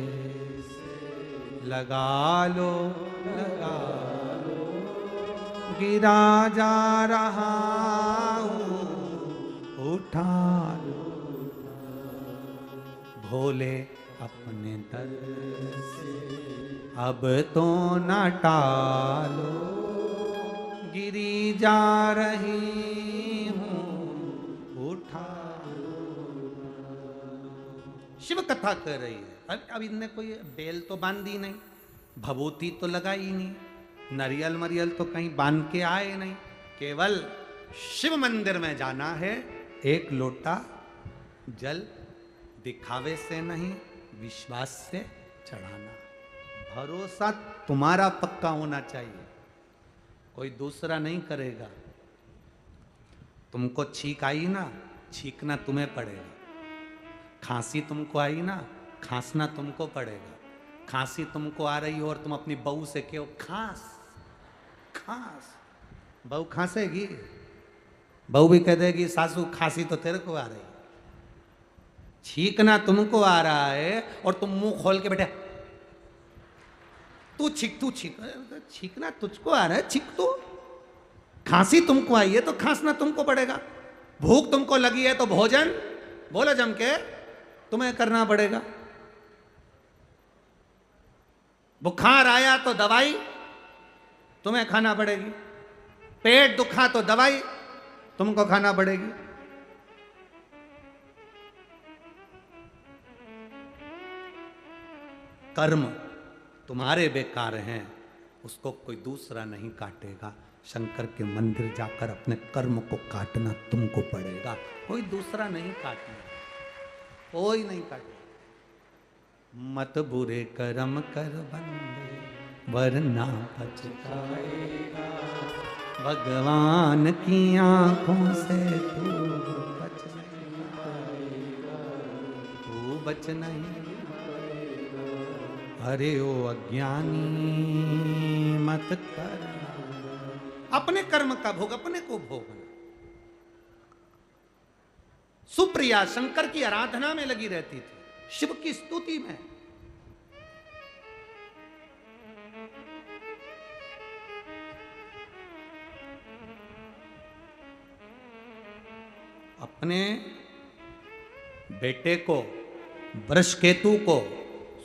से लगा लो, गिरा जा रहा हूँ उठा लो, भोले अपने दर से अब तो न टालो, गिरी जा रही हूँ उठा लो। शिव कथा कर रही है। अब इनने कोई बेल तो बांधी नहीं, भभूति तो लगाई नहीं, नरियल मरियल तो कहीं बांध के आए नहीं, केवल शिव मंदिर में जाना है, एक लोटा जल दिखावे से नहीं विश्वास से चढ़ाना। भरोसा तुम्हारा पक्का होना चाहिए, कोई दूसरा नहीं करेगा। तुमको छींक आई ना, छींकना तुम्हें पड़ेगा। खांसी तुमको आई ना, खांसना तुमको पड़ेगा। खांसी तुमको आ रही हो और तुम अपनी बहू से कहो खांस खांस, बहू खांसेगी, बहू भी कह देगी सासू खांसी तो तेरे को आ रही। छींकना तुमको आ रहा है और तुम मुंह खोल के बैठे तू छींक छींकना तुझको आ रहा है, छींक तू। खांसी तुमको आई है तो खांसना तुमको पड़ेगा। भूख तुमको लगी है तो भोजन बोलो जम के तुम्हें करना पड़ेगा। बुखार आया तो दवाई तुम्हें खाना पड़ेगी। पेट दुखा तो दवाई तुमको खाना पड़ेगी। कर्म तुम्हारे बेकार हैं, उसको कोई दूसरा नहीं काटेगा। शंकर के मंदिर जाकर अपने कर्म को काटना तुमको पड़ेगा, कोई दूसरा नहीं काटना, कोई नहीं काटेगा। मत बुरे कर्म कर बंदे वरना पछताएगा, भगवान की आंखों से तू बच नहीं पाएगा, तू बच नहीं। अरे ओ अज्ञानी मत करना, अपने कर्म का भोग अपने को भोगना। सुप्रिया शंकर की आराधना में लगी रहती थी, शिव की स्तुति में। अपने बेटे को वृषकेतु को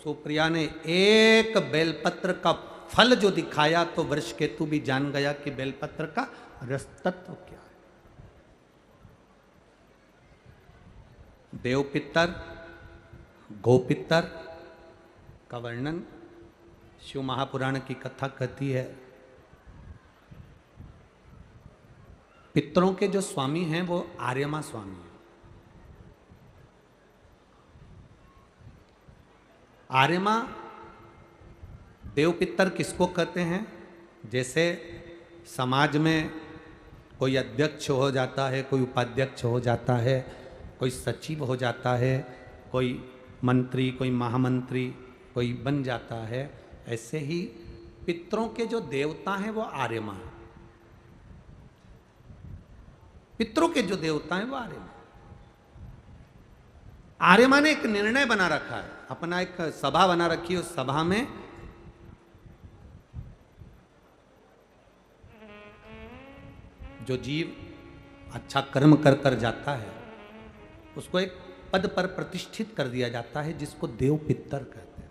सुप्रिया ने एक बेलपत्र का फल जो दिखाया तो वृषकेतु भी जान गया कि बेलपत्र का रस तत्व क्या है। देवपितर गोपितर का वर्णन शिव महापुराण की कथा कहती है। पितरों के जो स्वामी हैं वो आर्यमा स्वामी हैं। आर्यमा देवपितर किसको कहते हैं? जैसे समाज में कोई अध्यक्ष हो जाता है, कोई उपाध्यक्ष हो जाता है, कोई सचिव हो जाता है, कोई मंत्री, कोई महामंत्री, कोई बन जाता है, ऐसे ही पितरों के जो देवता हैं वो आर्यमा हैं। पितरों के जो देवता हैं वो आर्यमा। आर्यमा ने एक निर्णय बना रखा है, अपना एक सभा बना रखी है। उस सभा में जो जीव अच्छा कर्म कर कर जाता है उसको एक पद पर प्रतिष्ठित कर दिया जाता है, जिसको देव पितर कहते हैं।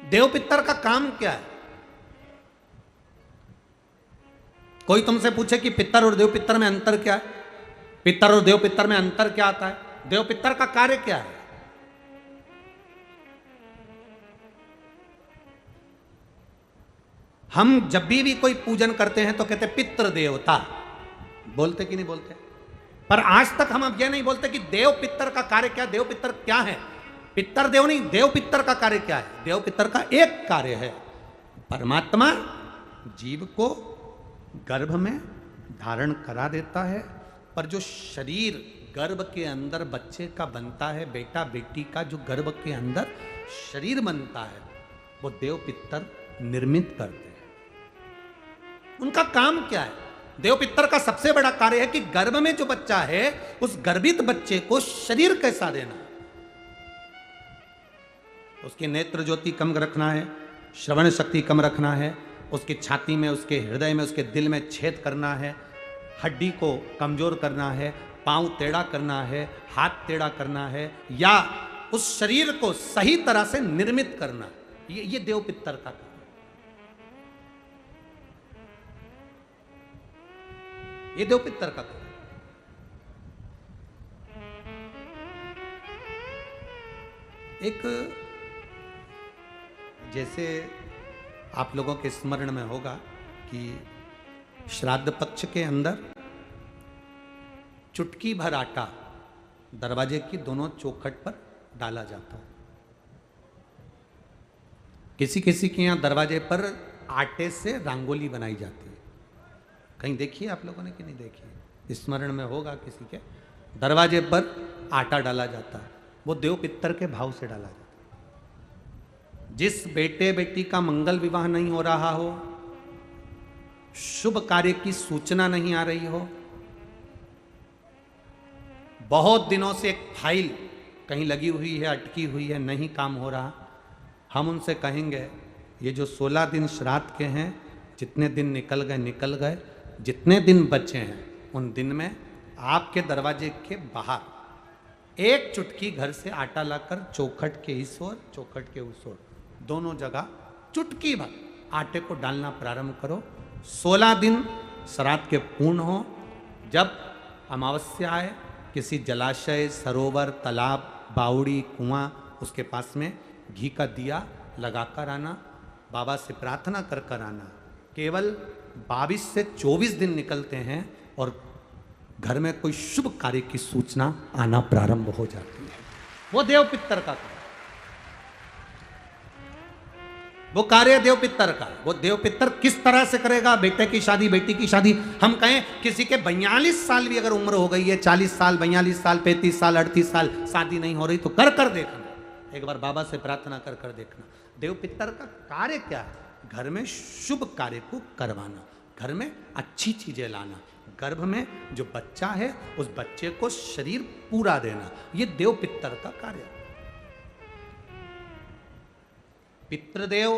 देव पितर का काम क्या है? कोई तुमसे पूछे कि पितर और देव पितर में अंतर क्या है, पितर और देव पितर में अंतर क्या आता है, देव पितर का कार्य क्या है? हम जब भी कोई पूजन करते हैं तो कहते पितृ देवता, बोलते कि नहीं बोलते? पर आज तक हम अब यह नहीं बोलते कि देव पितर का कार्य क्या, देव पितर क्या है। पितर देव नहीं, देव पितर का कार्य क्या है? देव पितर का एक कार्य है, परमात्मा जीव को गर्भ में धारण करा देता है, पर जो शरीर गर्भ के अंदर बच्चे का बनता है, बेटा बेटी का जो गर्भ के अंदर शरीर बनता है, वो देव पितर निर्मित करते हैं। उनका काम क्या है? देव पितर का सबसे बड़ा कार्य है कि गर्भ में जो बच्चा है, उस गर्भित बच्चे को शरीर कैसा देना, उसकी नेत्र ज्योति कम रखना है, श्रवण शक्ति कम रखना है, उसकी छाती में, उसके हृदय में, उसके दिल में छेद करना है, हड्डी को कमजोर करना है, पांव टेढ़ा करना है, हाथ टेढ़ा करना है, या उस शरीर को सही तरह से निर्मित करना। ये देव पितर का काम। ये देव पितर का काम। एक जैसे आप लोगों के स्मरण में होगा कि श्राद्ध पक्ष के अंदर चुटकी भर आटा दरवाजे की दोनों चौखट पर डाला जाता है। किसी किसी के यहाँ दरवाजे पर आटे से रंगोली बनाई जाती है। कहीं देखिए आप लोगों ने कि नहीं देखी? स्मरण में होगा किसी के, दरवाजे पर आटा डाला जाता है, वो देव पितर के भाव से डाला जाता है। जिस बेटे बेटी का मंगल विवाह नहीं हो रहा हो, शुभ कार्य की सूचना नहीं आ रही हो, बहुत दिनों से एक फाइल कहीं लगी हुई है, अटकी हुई है, नहीं काम हो रहा, हम उनसे कहेंगे ये जो 16 दिन श्राद्ध के हैं, जितने दिन निकल गए, जितने दिन बचे हैं उन दिन में आपके दरवाजे के बाहर एक चुटकी घर से आटा लाकर चौखट के इस ओर, चौखट के उस ओर, दोनों जगह चुटकी भर आटे को डालना प्रारंभ करो। 16 दिन श्राद्ध के पूर्ण हो। जब अमावस्या आए, किसी जलाशय, सरोवर, तालाब, बावड़ी, कुआं, उसके पास में घी का दिया लगाकर आना, बाबा से प्रार्थना कर आना। केवल 22 से 24 दिन निकलते हैं और घर में कोई शुभ कार्य की सूचना आना प्रारंभ हो जाती है। वो देव पितर का कार्य, वो कार्य देव पितर का। वो देव पितर किस तरह से करेगा? बेटे की शादी, बेटी की शादी, हम कहें किसी के 42 साल भी अगर उम्र हो गई है, 40 साल, 42 साल, 35 साल, 38 साल, शादी नहीं हो रही, तो कर देखना, एक बार बाबा से प्रार्थना कर देखना। देव पितर का कार्य क्या है? घर में शुभ कार्य को करवाना, घर में अच्छी चीजें लाना, गर्भ में जो बच्चा है उस बच्चे को शरीर पूरा देना, ये देव पितर का कार्य है। पितृदेव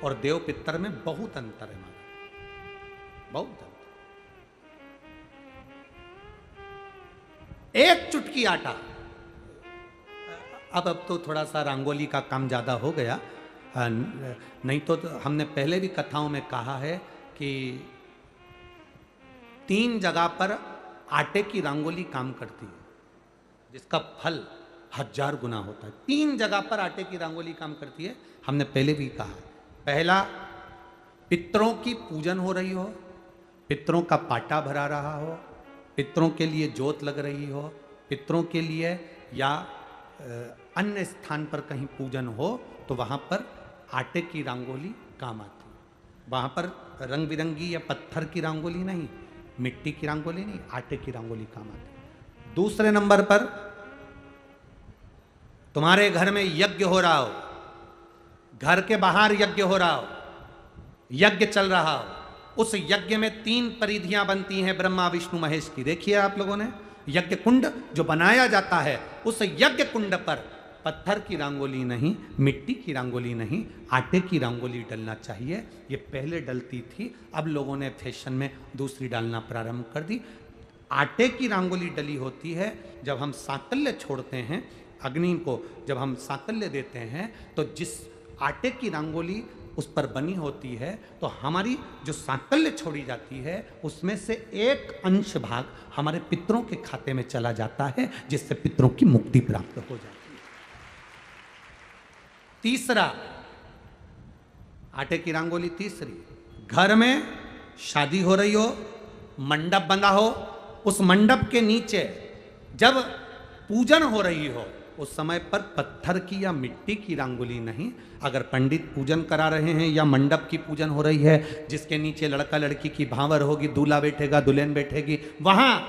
और देव पितर में बहुत अंतर है, बहुत अंतर। एक चुटकी आटा, अब तो थोड़ा सा रंगोली का काम ज्यादा हो गया, नहीं तो हमने पहले भी कथाओं में कहा है कि 3 जगह पर आटे की रंगोली काम करती है, जिसका फल 1000 गुना होता है। 3 जगह पर आटे की रंगोली काम करती है, हमने पहले भी कहा। पहला, पितरों की पूजन हो रही हो, पितरों का पाटा भरा रहा हो, पितरों के लिए जोत लग रही हो, पितरों के लिए या अन्य स्थान पर कहीं पूजन हो, तो वहाँ पर आटे की रंगोली काम आती है। वहाँ पर रंग बिरंगी या पत्थर की रंगोली नहीं, मिट्टी की रंगोली नहीं, आटे की रंगोली काम आती है। दूसरे नंबर पर, तुम्हारे घर में यज्ञ हो रहा हो, घर के बाहर यज्ञ हो रहा हो, यज्ञ चल रहा हो, उस यज्ञ में 3 परिधियां बनती हैं ब्रह्मा विष्णु महेश की। देखिए आप लोगों ने, यज्ञ कुंड जो बनाया जाता है, उस यज्ञ कुंड पर पत्थर की रंगोली नहीं, मिट्टी की रंगोली नहीं, आटे की रंगोली डलना चाहिए। ये पहले डलती थी, अब लोगों ने फैशन में दूसरी डालना प्रारंभ कर दी। आटे की रंगोली डली होती है जब हम साकल्य छोड़ते हैं, अग्नि को जब हम साकल्य देते हैं, तो जिस आटे की रंगोली उस पर बनी होती है, तो हमारी जो साकल्य छोड़ी जाती है, उसमें से एक अंश भाग हमारे पितरों के खाते में चला जाता है, जिससे पितरों की मुक्ति प्राप्त हो जाती है। तीसरा, आटे की रंगोली तीसरी, घर में शादी हो रही हो, मंडप बंधा हो, उस मंडप के नीचे जब पूजन हो रही हो, उस समय पर पत्थर की या मिट्टी की रंगोली नहीं। अगर पंडित पूजन करा रहे हैं या मंडप की पूजन हो रही है, जिसके नीचे लड़का लड़की की भांवर होगी, दूल्हा बैठेगा, दुल्हन बैठेगी, वहां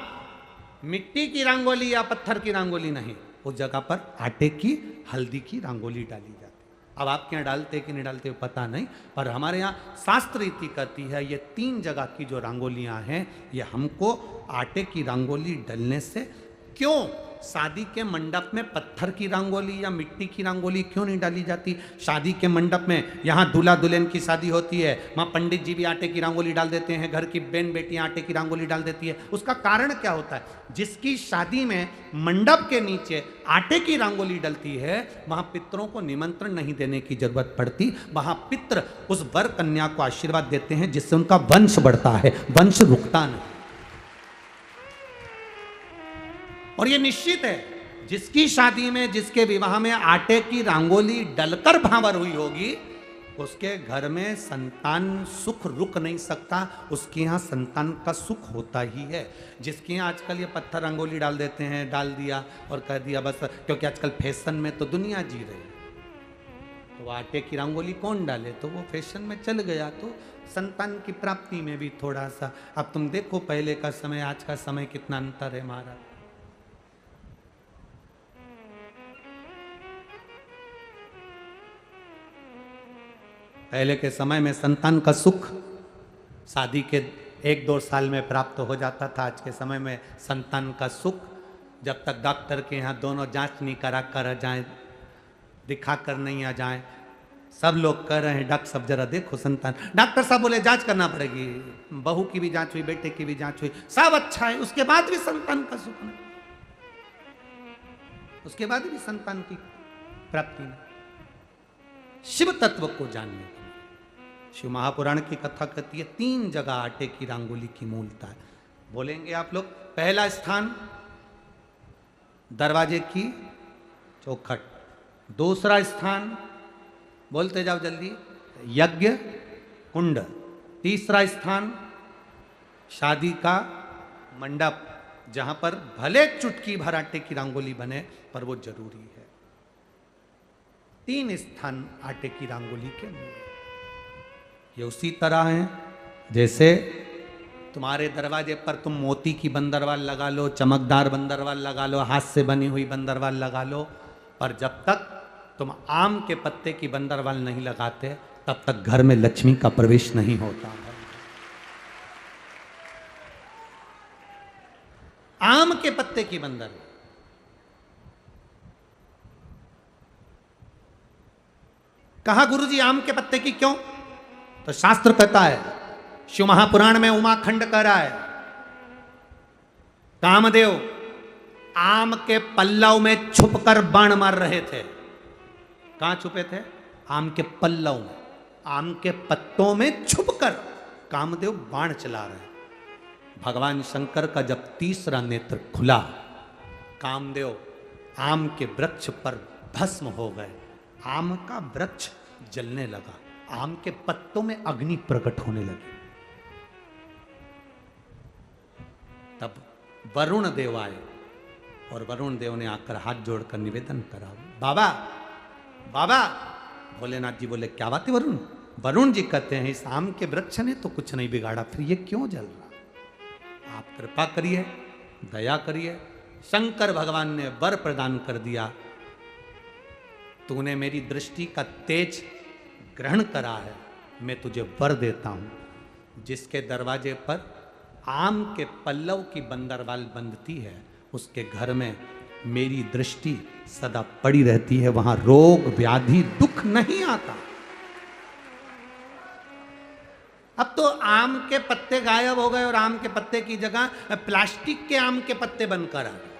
मिट्टी की रंगोली या पत्थर की रंगोली नहीं, उस जगह पर आटे की, हल्दी की रंगोली डाली जाती है। अब आपके यहाँ डालते कि नहीं डालते पता नहीं, पर हमारे यहाँ शास्त्र रीति कहती है ये 3 जगह की जो रंगोलियाँ हैं ये हमको आटे की रंगोली डलने से। क्यों शादी के मंडप में पत्थर की रंगोली या मिट्टी की रंगोली क्यों नहीं डाली जाती? शादी के मंडप में यहाँ दूल्हा दुल्हन की शादी होती है, वहाँ पंडित जी भी आटे की रंगोली डाल देते हैं, घर की बहन बेटियाँ आटे की रंगोली डाल देती है। उसका कारण क्या होता है? जिसकी शादी में मंडप के नीचे आटे की रंगोली डलती है वहाँ पितरों को निमंत्रण नहीं देने की जरूरत पड़ती। वहाँ पितर उस वर कन्या को आशीर्वाद देते हैं, जिससे उनका वंश बढ़ता है, वंश रुकता नहीं। और ये निश्चित है जिसकी शादी में, जिसके विवाह में आटे की रंगोली डलकर भांवर हुई होगी, उसके घर में संतान सुख रुक नहीं सकता, उसके यहाँ संतान का सुख होता ही है। जिसके यहाँ आजकल ये पत्थर रंगोली डाल देते हैं, डाल दिया और कह दिया बस, क्योंकि आजकल फैशन में तो दुनिया जी रही है, तो आटे की रंगोली कौन डाले, तो वो फैशन में चल गया, तो संतान की प्राप्ति में भी थोड़ा सा। अब तुम देखो पहले का समय आज का समय कितना अंतर है हमारा। पहले के समय में संतान का सुख शादी के 1-2 साल में प्राप्त हो जाता था। आज के समय में संतान का सुख जब तक डॉक्टर के यहाँ दोनों जांच नहीं करा कर जाए, दिखा कर नहीं आ जाए। सब लोग कह रहे हैं डॉक्टर साहब जरा देखो संतान, डॉक्टर साहब बोले जांच करना पड़ेगी, बहू की भी जांच हुई, बेटे की भी जांच हुई, सब अच्छा है, उसके बाद भी संतान का सुख नहीं, उसके बाद भी संतान की प्राप्ति नहीं। शिव तत्व को जानने, शिव महापुराण की कथा कहती है 3 जगह आटे की रंगोली की मूलता है। बोलेंगे आप लोग। पहला स्थान दरवाजे की चौखट, दूसरा स्थान बोलते जाओ जल्दी यज्ञ कुंड, तीसरा स्थान शादी का मंडप, जहां पर भले चुटकी भर आटे की रंगोली बने पर वो जरूरी है। 3 स्थान आटे की रंगोली के लिए। ये उसी तरह है जैसे तुम्हारे दरवाजे पर तुम मोती की बंदरवाल लगा लो, चमकदार बंदरवाल लगा लो, हाथ से बनी हुई बंदरवाल लगा लो, पर जब तक तुम आम के पत्ते की बंदरवाल नहीं लगाते तब तक घर में लक्ष्मी का प्रवेश नहीं होता है। आम के पत्ते की बंदरवाल। कहा गुरुजी आम के पत्ते की क्यों? तो शास्त्र कहता है, शिव महापुराण में उमाखंड कह रहा है, कामदेव आम के पल्लव में छुपकर बाण मार रहे थे। कहां छुपे थे? आम के पल्लव में, आम के पत्तों में छुपकर कामदेव बाण चला रहे। भगवान शंकर का जब तीसरा नेत्र खुला, कामदेव आम के वृक्ष पर भस्म हो गए, आम का वृक्ष जलने लगा, आम के पत्तों में अग्नि प्रकट होने लगी। तब वरुण देव आए और वरुण देव ने आकर हाथ जोड़कर निवेदन करा, बाबा बाबा। भोलेनाथ जी बोले क्या बात है वरुण? वरुण जी कहते हैं इस आम के वृक्ष ने तो कुछ नहीं बिगाड़ा, फिर ये क्यों जल रहा? आप कृपा करिए, दया करिए। शंकर भगवान ने वर प्रदान कर दिया, तूने मेरी दृष्टि का तेज ग्रहण करा है, मैं तुझे वर देता हूं। जिसके दरवाजे पर आम के पल्लव की बंदरवाल बंधती है, उसके घर में मेरी दृष्टि सदा पड़ी रहती है, वहां रोग व्याधि दुख नहीं आता। अब तो आम के पत्ते गायब हो गए और आम के पत्ते की जगह प्लास्टिक के आम के पत्ते बनकर आ गए,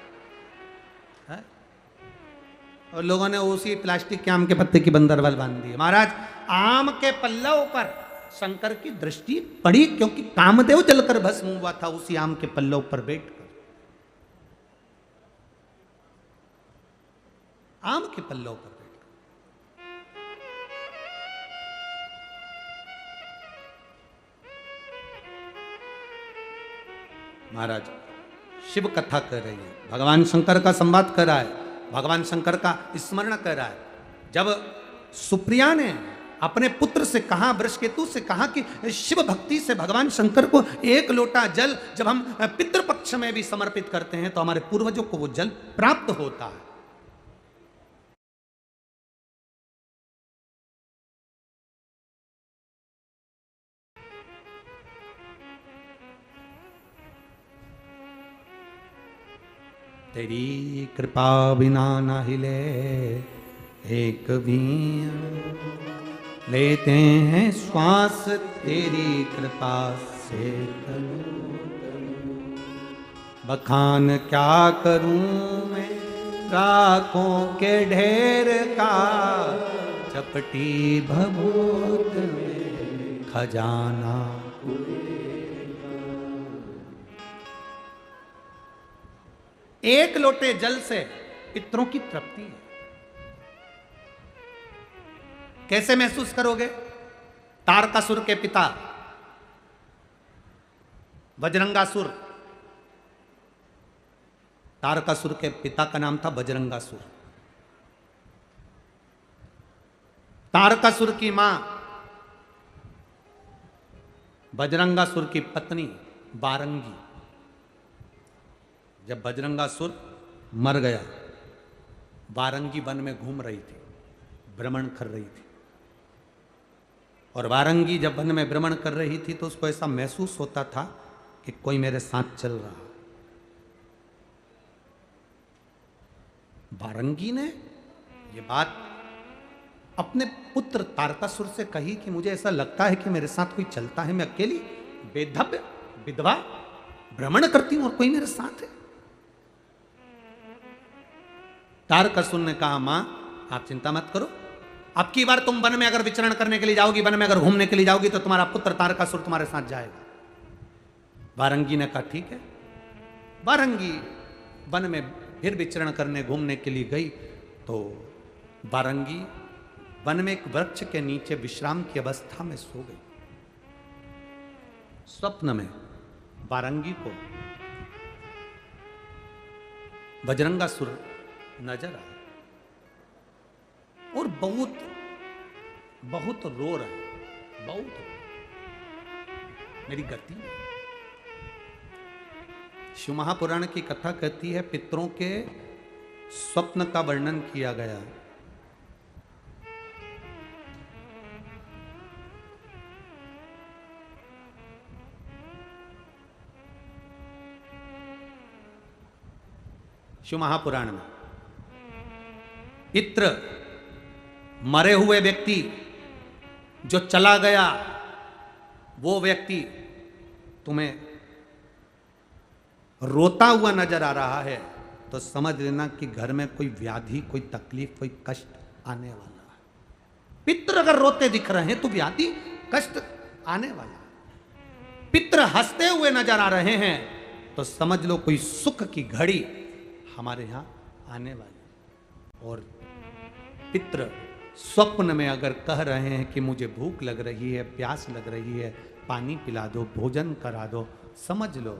और लोगों ने उसी प्लास्टिक के आम के पत्ते की बंदरवाल बांध दी। महाराज आम के पल्लव पर शंकर की दृष्टि पड़ी, क्योंकि कामदेव जलकर भस्म हुआ था उसी आम के पल्लव पर बैठकर। आम के पल्लव पर बैठकर महाराज शिव कथा कर रही है, भगवान शंकर का संवाद कर रहा है। भगवान शंकर का स्मरण कर रहा है। जब सुप्रिया ने अपने पुत्र से कहा, वृषकेतु से कहा कि शिव भक्ति से भगवान शंकर को एक लोटा जल जब हम पितृपक्ष में भी समर्पित करते हैं तो हमारे पूर्वजों को वो जल प्राप्त होता है। तेरी कृपा बिना न हिले एक भी, लेते हैं श्वास तेरी कृपा से बखान क्या करूं मैं राखों के ढेर का, चपटी भभूत में खजाना। एक लोटे जल से पितरों की तृप्ति है। कैसे महसूस करोगे? तारकासुर के पिता बजरंगासुर, तारकासुर के पिता का नाम था बजरंगासुर। तारकासुर की मां बजरंगासुर की पत्नी बारंगी। जब बजरंगासुर मर गया, बारंगी वन में घूम रही थी, भ्रमण कर रही थी। और बारंगी जब वन में भ्रमण कर रही थी तो उसको ऐसा महसूस होता था कि कोई मेरे साथ चल रहा। बारंगी ने ये बात अपने पुत्र तारकासुर से कही कि मुझे ऐसा लगता है कि मेरे साथ कोई चलता है, मैं अकेली बेधव्य विधवा भ्रमण करती हूं और कोई मेरे साथ है। तारकासुर ने कहा, मां आप चिंता मत करो, अब की बार तुम वन में अगर विचरण करने के लिए जाओगी, वन में अगर घूमने के लिए जाओगी तो तुम्हारा पुत्र तारकासुर तुम्हारे साथ जाएगा। बारंगी ने कहा ठीक है। बारंगी वन में फिर विचरण करने घूमने के लिए गई तो बारंगी वन में एक वृक्ष के नीचे विश्राम की अवस्था में सो गई। स्वप्न में बारंगी को बजरंगासुर नजर आया और बहुत बहुत रो रहा है, बहुत मेरी गति। शिव महापुराण की कथा कहती है पितरों के स्वप्न का वर्णन किया गया। शिव महापुराण में पितृ मरे हुए व्यक्ति जो चला गया, वो व्यक्ति तुम्हें रोता हुआ नजर आ रहा है तो समझ लेना कि घर में कोई व्याधि, कोई तकलीफ, कोई कष्ट आने वाला है। पितृ अगर रोते दिख रहे हैं तो व्याधि कष्ट आने वाला है। पितृ हंसते हुए नजर आ रहे हैं तो समझ लो कोई सुख की घड़ी हमारे यहां आने वाली। और पितृ स्वप्न में अगर कह रहे हैं कि मुझे भूख लग रही है, प्यास लग रही है, पानी पिला दो, भोजन करा दो, समझ लो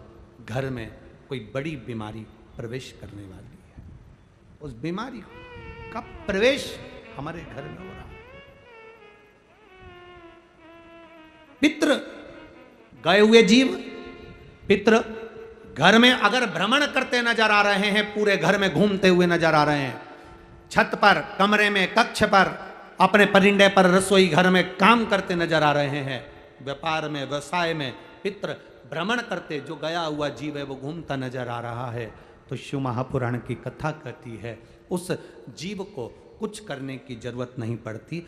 घर में कोई बड़ी बीमारी प्रवेश करने वाली है। उस बीमारी का प्रवेश हमारे घर में हो रहा है। पितृ गए हुए जीव, पितृ घर में अगर भ्रमण करते नजर आ रहे हैं, पूरे घर में घूमते हुए नजर आ रहे हैं, छत पर, कमरे में, कक्ष पर, अपने परिंदे पर, रसोई घर में काम करते नजर आ रहे हैं, व्यापार में, व्यवसाय में पितृ भ्रमण करते, जो गया हुआ जीव है वो घूमता नजर आ रहा है। तो शिव महापुराण की कथा कहती है उस जीव को कुछ करने की जरूरत नहीं पड़ती।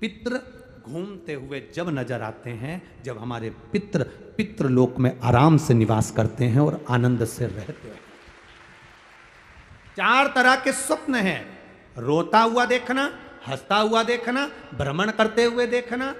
पितृ घूमते हुए जब नजर आते हैं, जब हमारे पितृ पितृलोक में आराम से निवास करते हैं और आनंद से रहते हैं। 4 तरह के स्वप्न हैं, रोता हुआ देखना, हंसता हुआ देखना, भ्रमण करते हुए देखना,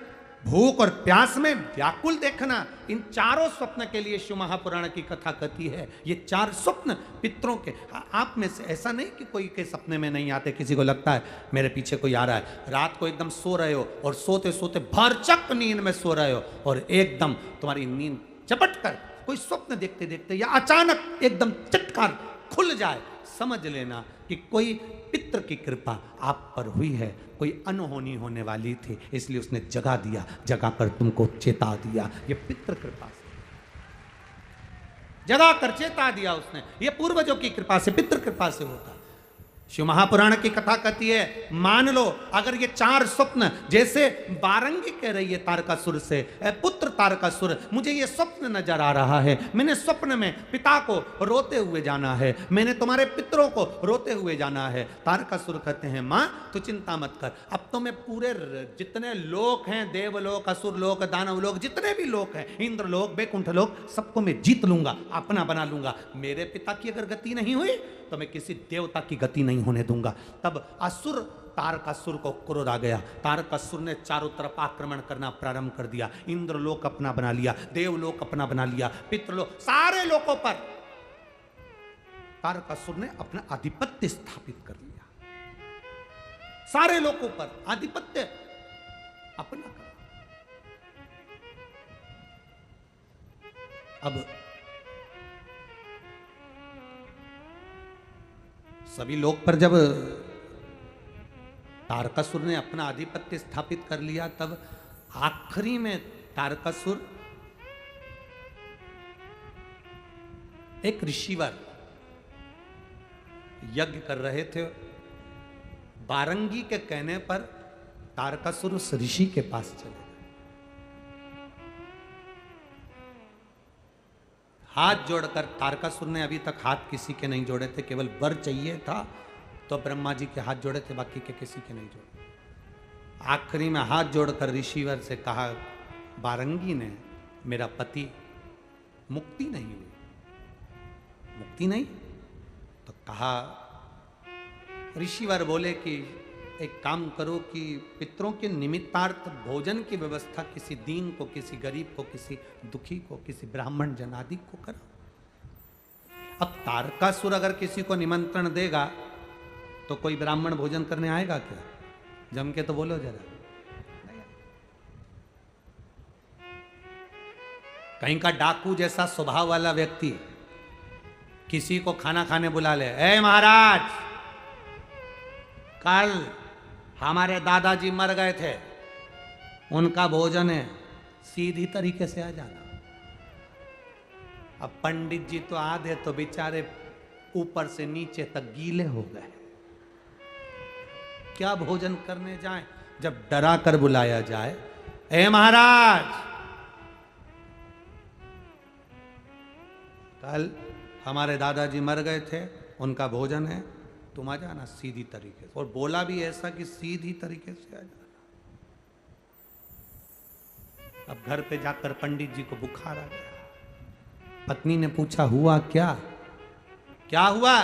भूख और प्यास में व्याकुल देखना। इन चारों स्वप्न के लिए शिव महापुराण की कथा कहती है ये 4 स्वप्न पितरों के। आप में से ऐसा नहीं कि कोई के सपने में नहीं आते। किसी को लगता है मेरे पीछे कोई आ रहा है, रात को एकदम सो रहे हो और सोते सोते भरचक नींद में सो रहे हो और एकदम तुम्हारी नींद चपट कर कोई स्वप्न देखते देखते या अचानक एकदम चटकार खुल जाए, समझ लेना कि कि कोई पितृ की कृपा आप पर हुई है, कोई अनहोनी होने वाली थी, इसलिए उसने जगा दिया, जगा कर तुमको चेता दिया। ये पितृ कृपा से जगा कर चेता दिया उसने, ये पूर्वजों की कृपा से, पितृ कृपा से होता। शिव महापुराण की कथा कहती है, मान लो अगर ये 4 स्वप्न, जैसे बारंगी कह रही है तारकासुर से, पुत्र तारकासुर मुझे ये स्वप्न नजर आ रहा है, मैंने स्वप्न में पिता को रोते हुए जाना है, मैंने तुम्हारे पितरों को रोते हुए जाना है। तारकासुर कहते हैं माँ तू चिंता मत कर, अब तो मैं पूरे जितने लोक हैं, देवलोक, असुर लोक, दानव लोक, जितने भी लोक हैं, इंद्र लोक, बैकुंठ लोक, सबको मैं जीत लूंगा, अपना बना लूंगा। मेरे पिता की अगर गति नहीं हुई तो मैं किसी देवता की गति नहीं होने दूंगा। तब असुर तारकासुर को क्रोध आ गया। तारकासुर ने चारों तरफ आक्रमण करना प्रारंभ कर दिया। इंद्रलोक अपना बना लिया, देवलोक अपना बना लिया, पितृलोक, सारे लोकों पर तारकासुर ने अपना आधिपत्य स्थापित कर लिया। सारे लोकों पर आधिपत्य अपना कर। अब सभी लोक पर जब तारकासुर ने अपना आधिपत्य स्थापित कर लिया, तब आखिरी में तारकासुर एक ऋषिवर यज्ञ कर रहे थे। बारंगी के कहने पर तारकासुर उस ऋषि के पास चले गए। हाथ जोड़कर, तारकासुर ने अभी तक हाथ किसी के नहीं जोड़े थे, केवल वर चाहिए था तो ब्रह्मा जी के हाथ जोड़े थे, बाकी के किसी के नहीं जोड़े। आखिरी में हाथ जोड़कर ऋषिवर से कहा, बारंगी ने, मेरा पति मुक्ति नहीं हुई, मुक्ति नहीं। तो कहा, ऋषिवर बोले कि एक काम करो कि पितरों के निमित्तार्थ भोजन की व्यवस्था किसी दीन को, किसी गरीब को, किसी दुखी को, किसी ब्राह्मण जनादि को करो। अब तारकासुर अगर किसी को निमंत्रण देगा तो कोई ब्राह्मण भोजन करने आएगा क्या? जम के तो बोलो जरा। कहीं का डाकू जैसा स्वभाव वाला व्यक्ति किसी को खाना खाने बुला ले, ए महाराज, कल हमारे दादाजी मर गए थे, उनका भोजन है, सीधी तरीके से आ जाना। अब पंडित जी तो आधे तो बेचारे ऊपर से नीचे तक गीले हो गए, क्या भोजन करने जाएं? जब डरा कर बुलाया जाए, ए महाराज, कल हमारे दादाजी मर गए थे, उनका भोजन है, तुम आ जाना सीधी तरीके से। और बोला भी ऐसा कि सीधी तरीके से आ जाना। अब घर पे जाकर पंडित जी को बुखार आ गया। पत्नी ने पूछा, हुआ क्या? क्या हुआ?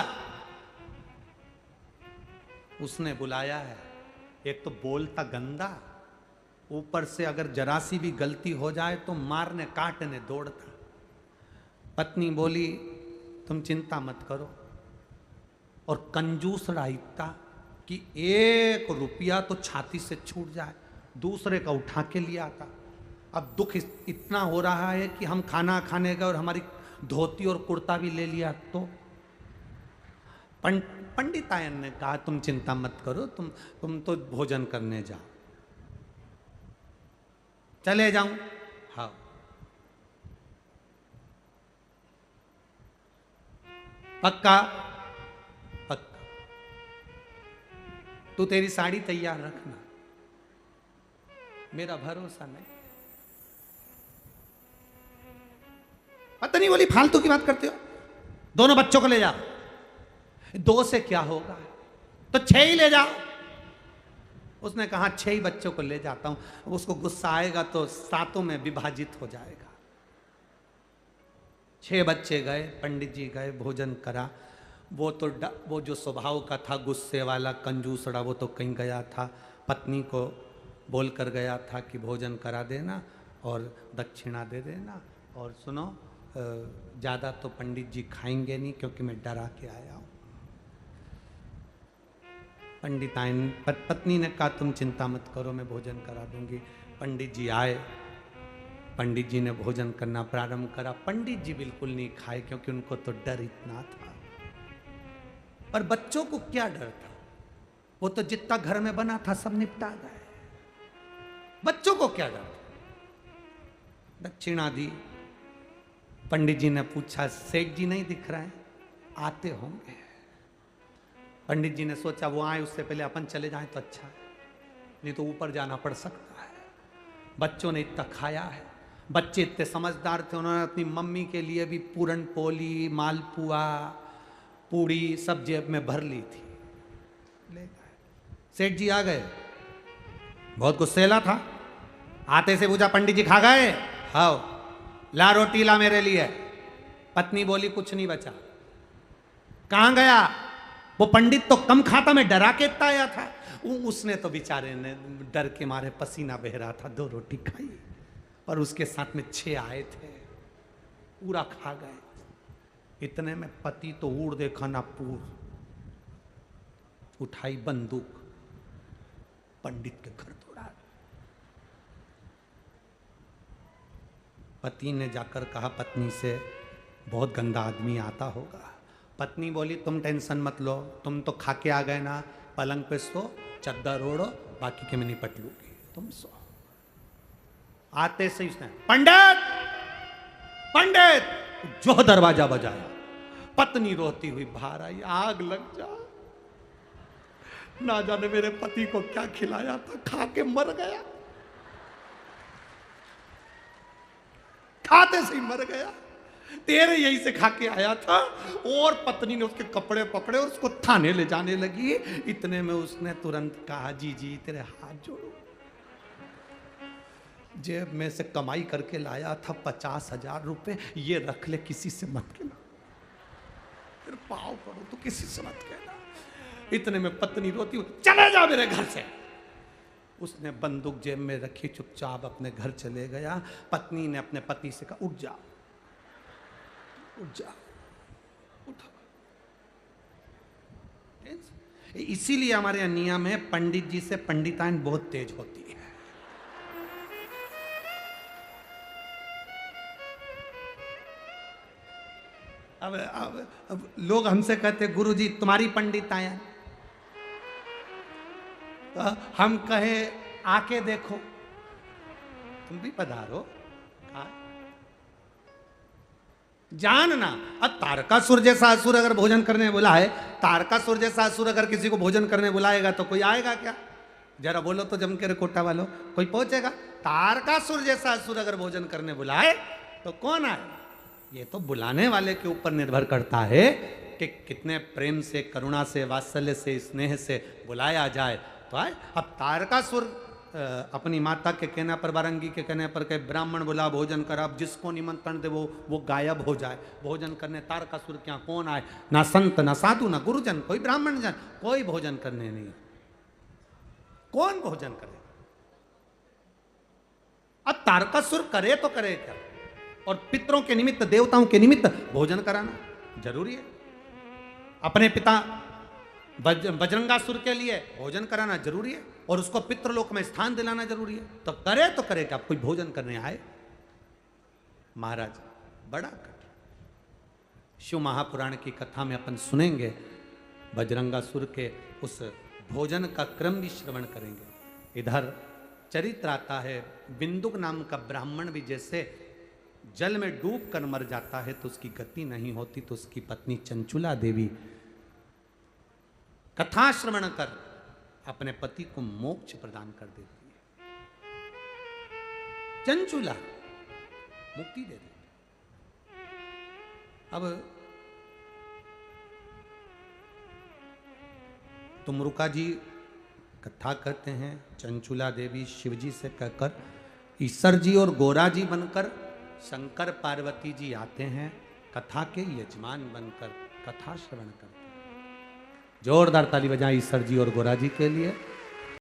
उसने बुलाया है, एक तो बोलता गंदा, ऊपर से अगर जरा सी भी गलती हो जाए तो मारने काटने दौड़ता। पत्नी बोली, तुम चिंता मत करो। और कंजूसड़ा इतना कि 1 रुपया तो छाती से छूट जाए, दूसरे का उठा के लिया आता। अब दुख इतना हो रहा है कि हम खाना खाने गए और हमारी धोती और कुर्ता भी ले लिया। तो पंडितायन ने कहा, तुम चिंता मत करो, तुम तो भोजन करने जाओ। चले जाऊं? हाँ। पक्का? पक्का। तू तेरी साड़ी तैयार रखना, मेरा भरोसा नहीं। पता नहीं बोली, फालतू की बात करते हो, दोनों बच्चों को ले जाओ। 2 से क्या होगा, तो 6 ही ले जाओ। उसने कहा 6 ही बच्चों को ले जाता हूं। उसको गुस्सा आएगा तो 7 में विभाजित हो जाएगा। 6 बच्चे गए, पंडित जी गए, भोजन करा। वो जो स्वभाव का था गुस्से वाला कंजूसड़ा, वो तो कहीं गया था, पत्नी को बोल कर गया था कि भोजन करा देना और दक्षिणा दे देना, और सुनो ज़्यादा तो पंडित जी खाएंगे नहीं क्योंकि मैं डरा के आया हूँ। पत्नी ने कहा, तुम चिंता मत करो, मैं भोजन करा दूंगी। पंडित जी आए, पंडित जी ने भोजन करना प्रारंभ करा। पंडित जी बिल्कुल नहीं खाए क्योंकि उनको तो डर इतना था। पर बच्चों को क्या डर था? वो तो जितना घर में बना था सब निपटा गए। बच्चों को क्या डर था? दक्षिणा दी। पंडित जी ने पूछा, सेठ जी नहीं दिख रहा है? आते होंगे। पंडित जी ने सोचा वो आए उससे पहले अपन चले जाएं तो अच्छा है, नहीं तो ऊपर जाना पड़ सकता है। बच्चों ने इतना खाया है, बच्चे इतने समझदार थे, उन्होंने अपनी मम्मी के लिए भी पूरन पोली, मालपुआ, पूड़ी सब जेब में भर ली थी। ले गए। सेठ जी आ गए, बहुत गुस्सेला था। आते से पूछा, पंडित जी खा गए? हाँ। ला रोटी ला मेरे लिए। पत्नी बोली, कुछ नहीं बचा। कहां गया? वो पंडित तो कम खाता, मैं डरा के इतना आया था। उसने तो बेचारे ने डर के मारे पसीना बह रहा था, 2 रोटी खाई, पर उसके साथ में 6 आए थे, पूरा खा गए। इतने में पति तो उड़ देखा ना पूर, उठाई बंदूक, पंडित के घर दौड़ा। पति ने जाकर कहा पत्नी से, बहुत गंदा आदमी आता होगा। पत्नी बोली, तुम टेंशन मत लो, तुम तो खा के आ गए ना, पलंग पे सो, चद्दर ओढ़ो, बाकी के मैं निपट लूंगी, तुम सो। आते से उसने, पंडित पंडित जो दरवाजा बजाया। पत्नी रोती हुई बाहर आई, आग लग जा, ना जाने मेरे पति को क्या खिलाया था, खा के मर गया, खाते से ही मर गया, तेरे यही से खा के आया था। और पत्नी ने उसके कपड़े पकड़े और उसको थाने ले जाने लगी। इतने में उसने तुरंत कहा, जी जी तेरे हाथ जोड़ो, जेब में से कमाई करके लाया था 50,000 रुपए, ये रख ले, किसी से मत कहना, फिर पाँव पड़ो तो किसी से मत कहना। इतने में पत्नी रोती हुई, चले जा मेरे घर से। उसने बंदूक जेब में रखी, चुपचाप अपने घर चले गया। पत्नी ने अपने पति से कहा, उठ जा उठ जा, उठा। इसीलिए हमारे यहाँ नियम है, पंडित जी से पंडिताइन बहुत तेज होती है। अब लोग हमसे कहते, गुरुजी तुम्हारी पंडिताइन, हम कहे आके देखो, तुम भी पधारो। जानना, अब तारकासुर जैसा असुर अगर भोजन करने बुला है, तारकासुर जैसा असुर अगर किसी को भोजन करने बुलाएगा तो कोई आएगा क्या? जरा बोलो तो जम के रे कोटा वालों, कोई पहुंचेगा? तारकासुर जैसा असुर अगर भोजन करने बुलाए तो कौन आए? ये तो बुलाने वाले के ऊपर निर्भर करता है कि कितने प्रेम से, करुणा से, वात्सल्य से, स्नेह से बुलाया जाए तो आए। अब तारकासुर अपनी माता के कहने पर, बारंगी के कहने पर कहे ब्राह्मण बुला भोजन कर, अब जिसको निमंत्रण दे वो गायब हो जाए भोजन करने। तारकासुर क्या कौन आए? ना संत, ना साधु, ना गुरुजन, कोई ब्राह्मण जन, कोई भोजन करने नहीं। कौन भोजन करे? अब तारकासुर करे तो करे क्या? और पितरों के निमित्त, देवताओं के निमित्त भोजन कराना जरूरी है। अपने पिता बजरंगासुर के लिए भोजन कराना जरूरी है, और उसको पितृलोक में स्थान दिलाना जरूरी है। तो करे क्या? कोई भोजन करने आए? महाराज बड़ा कठिन। शिव महापुराण की कथा में अपन सुनेंगे, बजरंगासुर के उस भोजन का क्रम भी श्रवण करेंगे। इधर चरित्र आता है, बिंदुक नाम का ब्राह्मण भी जैसे जल में डूब कर मर जाता है तो उसकी गति नहीं होती, तो उसकी पत्नी चंचुला देवी कथा श्रवण कर अपने पति को मोक्ष प्रदान कर देती है। चंचुला मुक्ति दे देती। अब तुमरुका जी कथा कहते हैं, चंचुला देवी शिवजी से कहकर ईश्वर जी और गोरा जी बनकर शंकर पार्वती जी आते हैं, कथा के यजमान बनकर कथा श्रवण करते हैं। जोरदार ताली बजाएं ईश्वर जी और गोरा जी के लिए।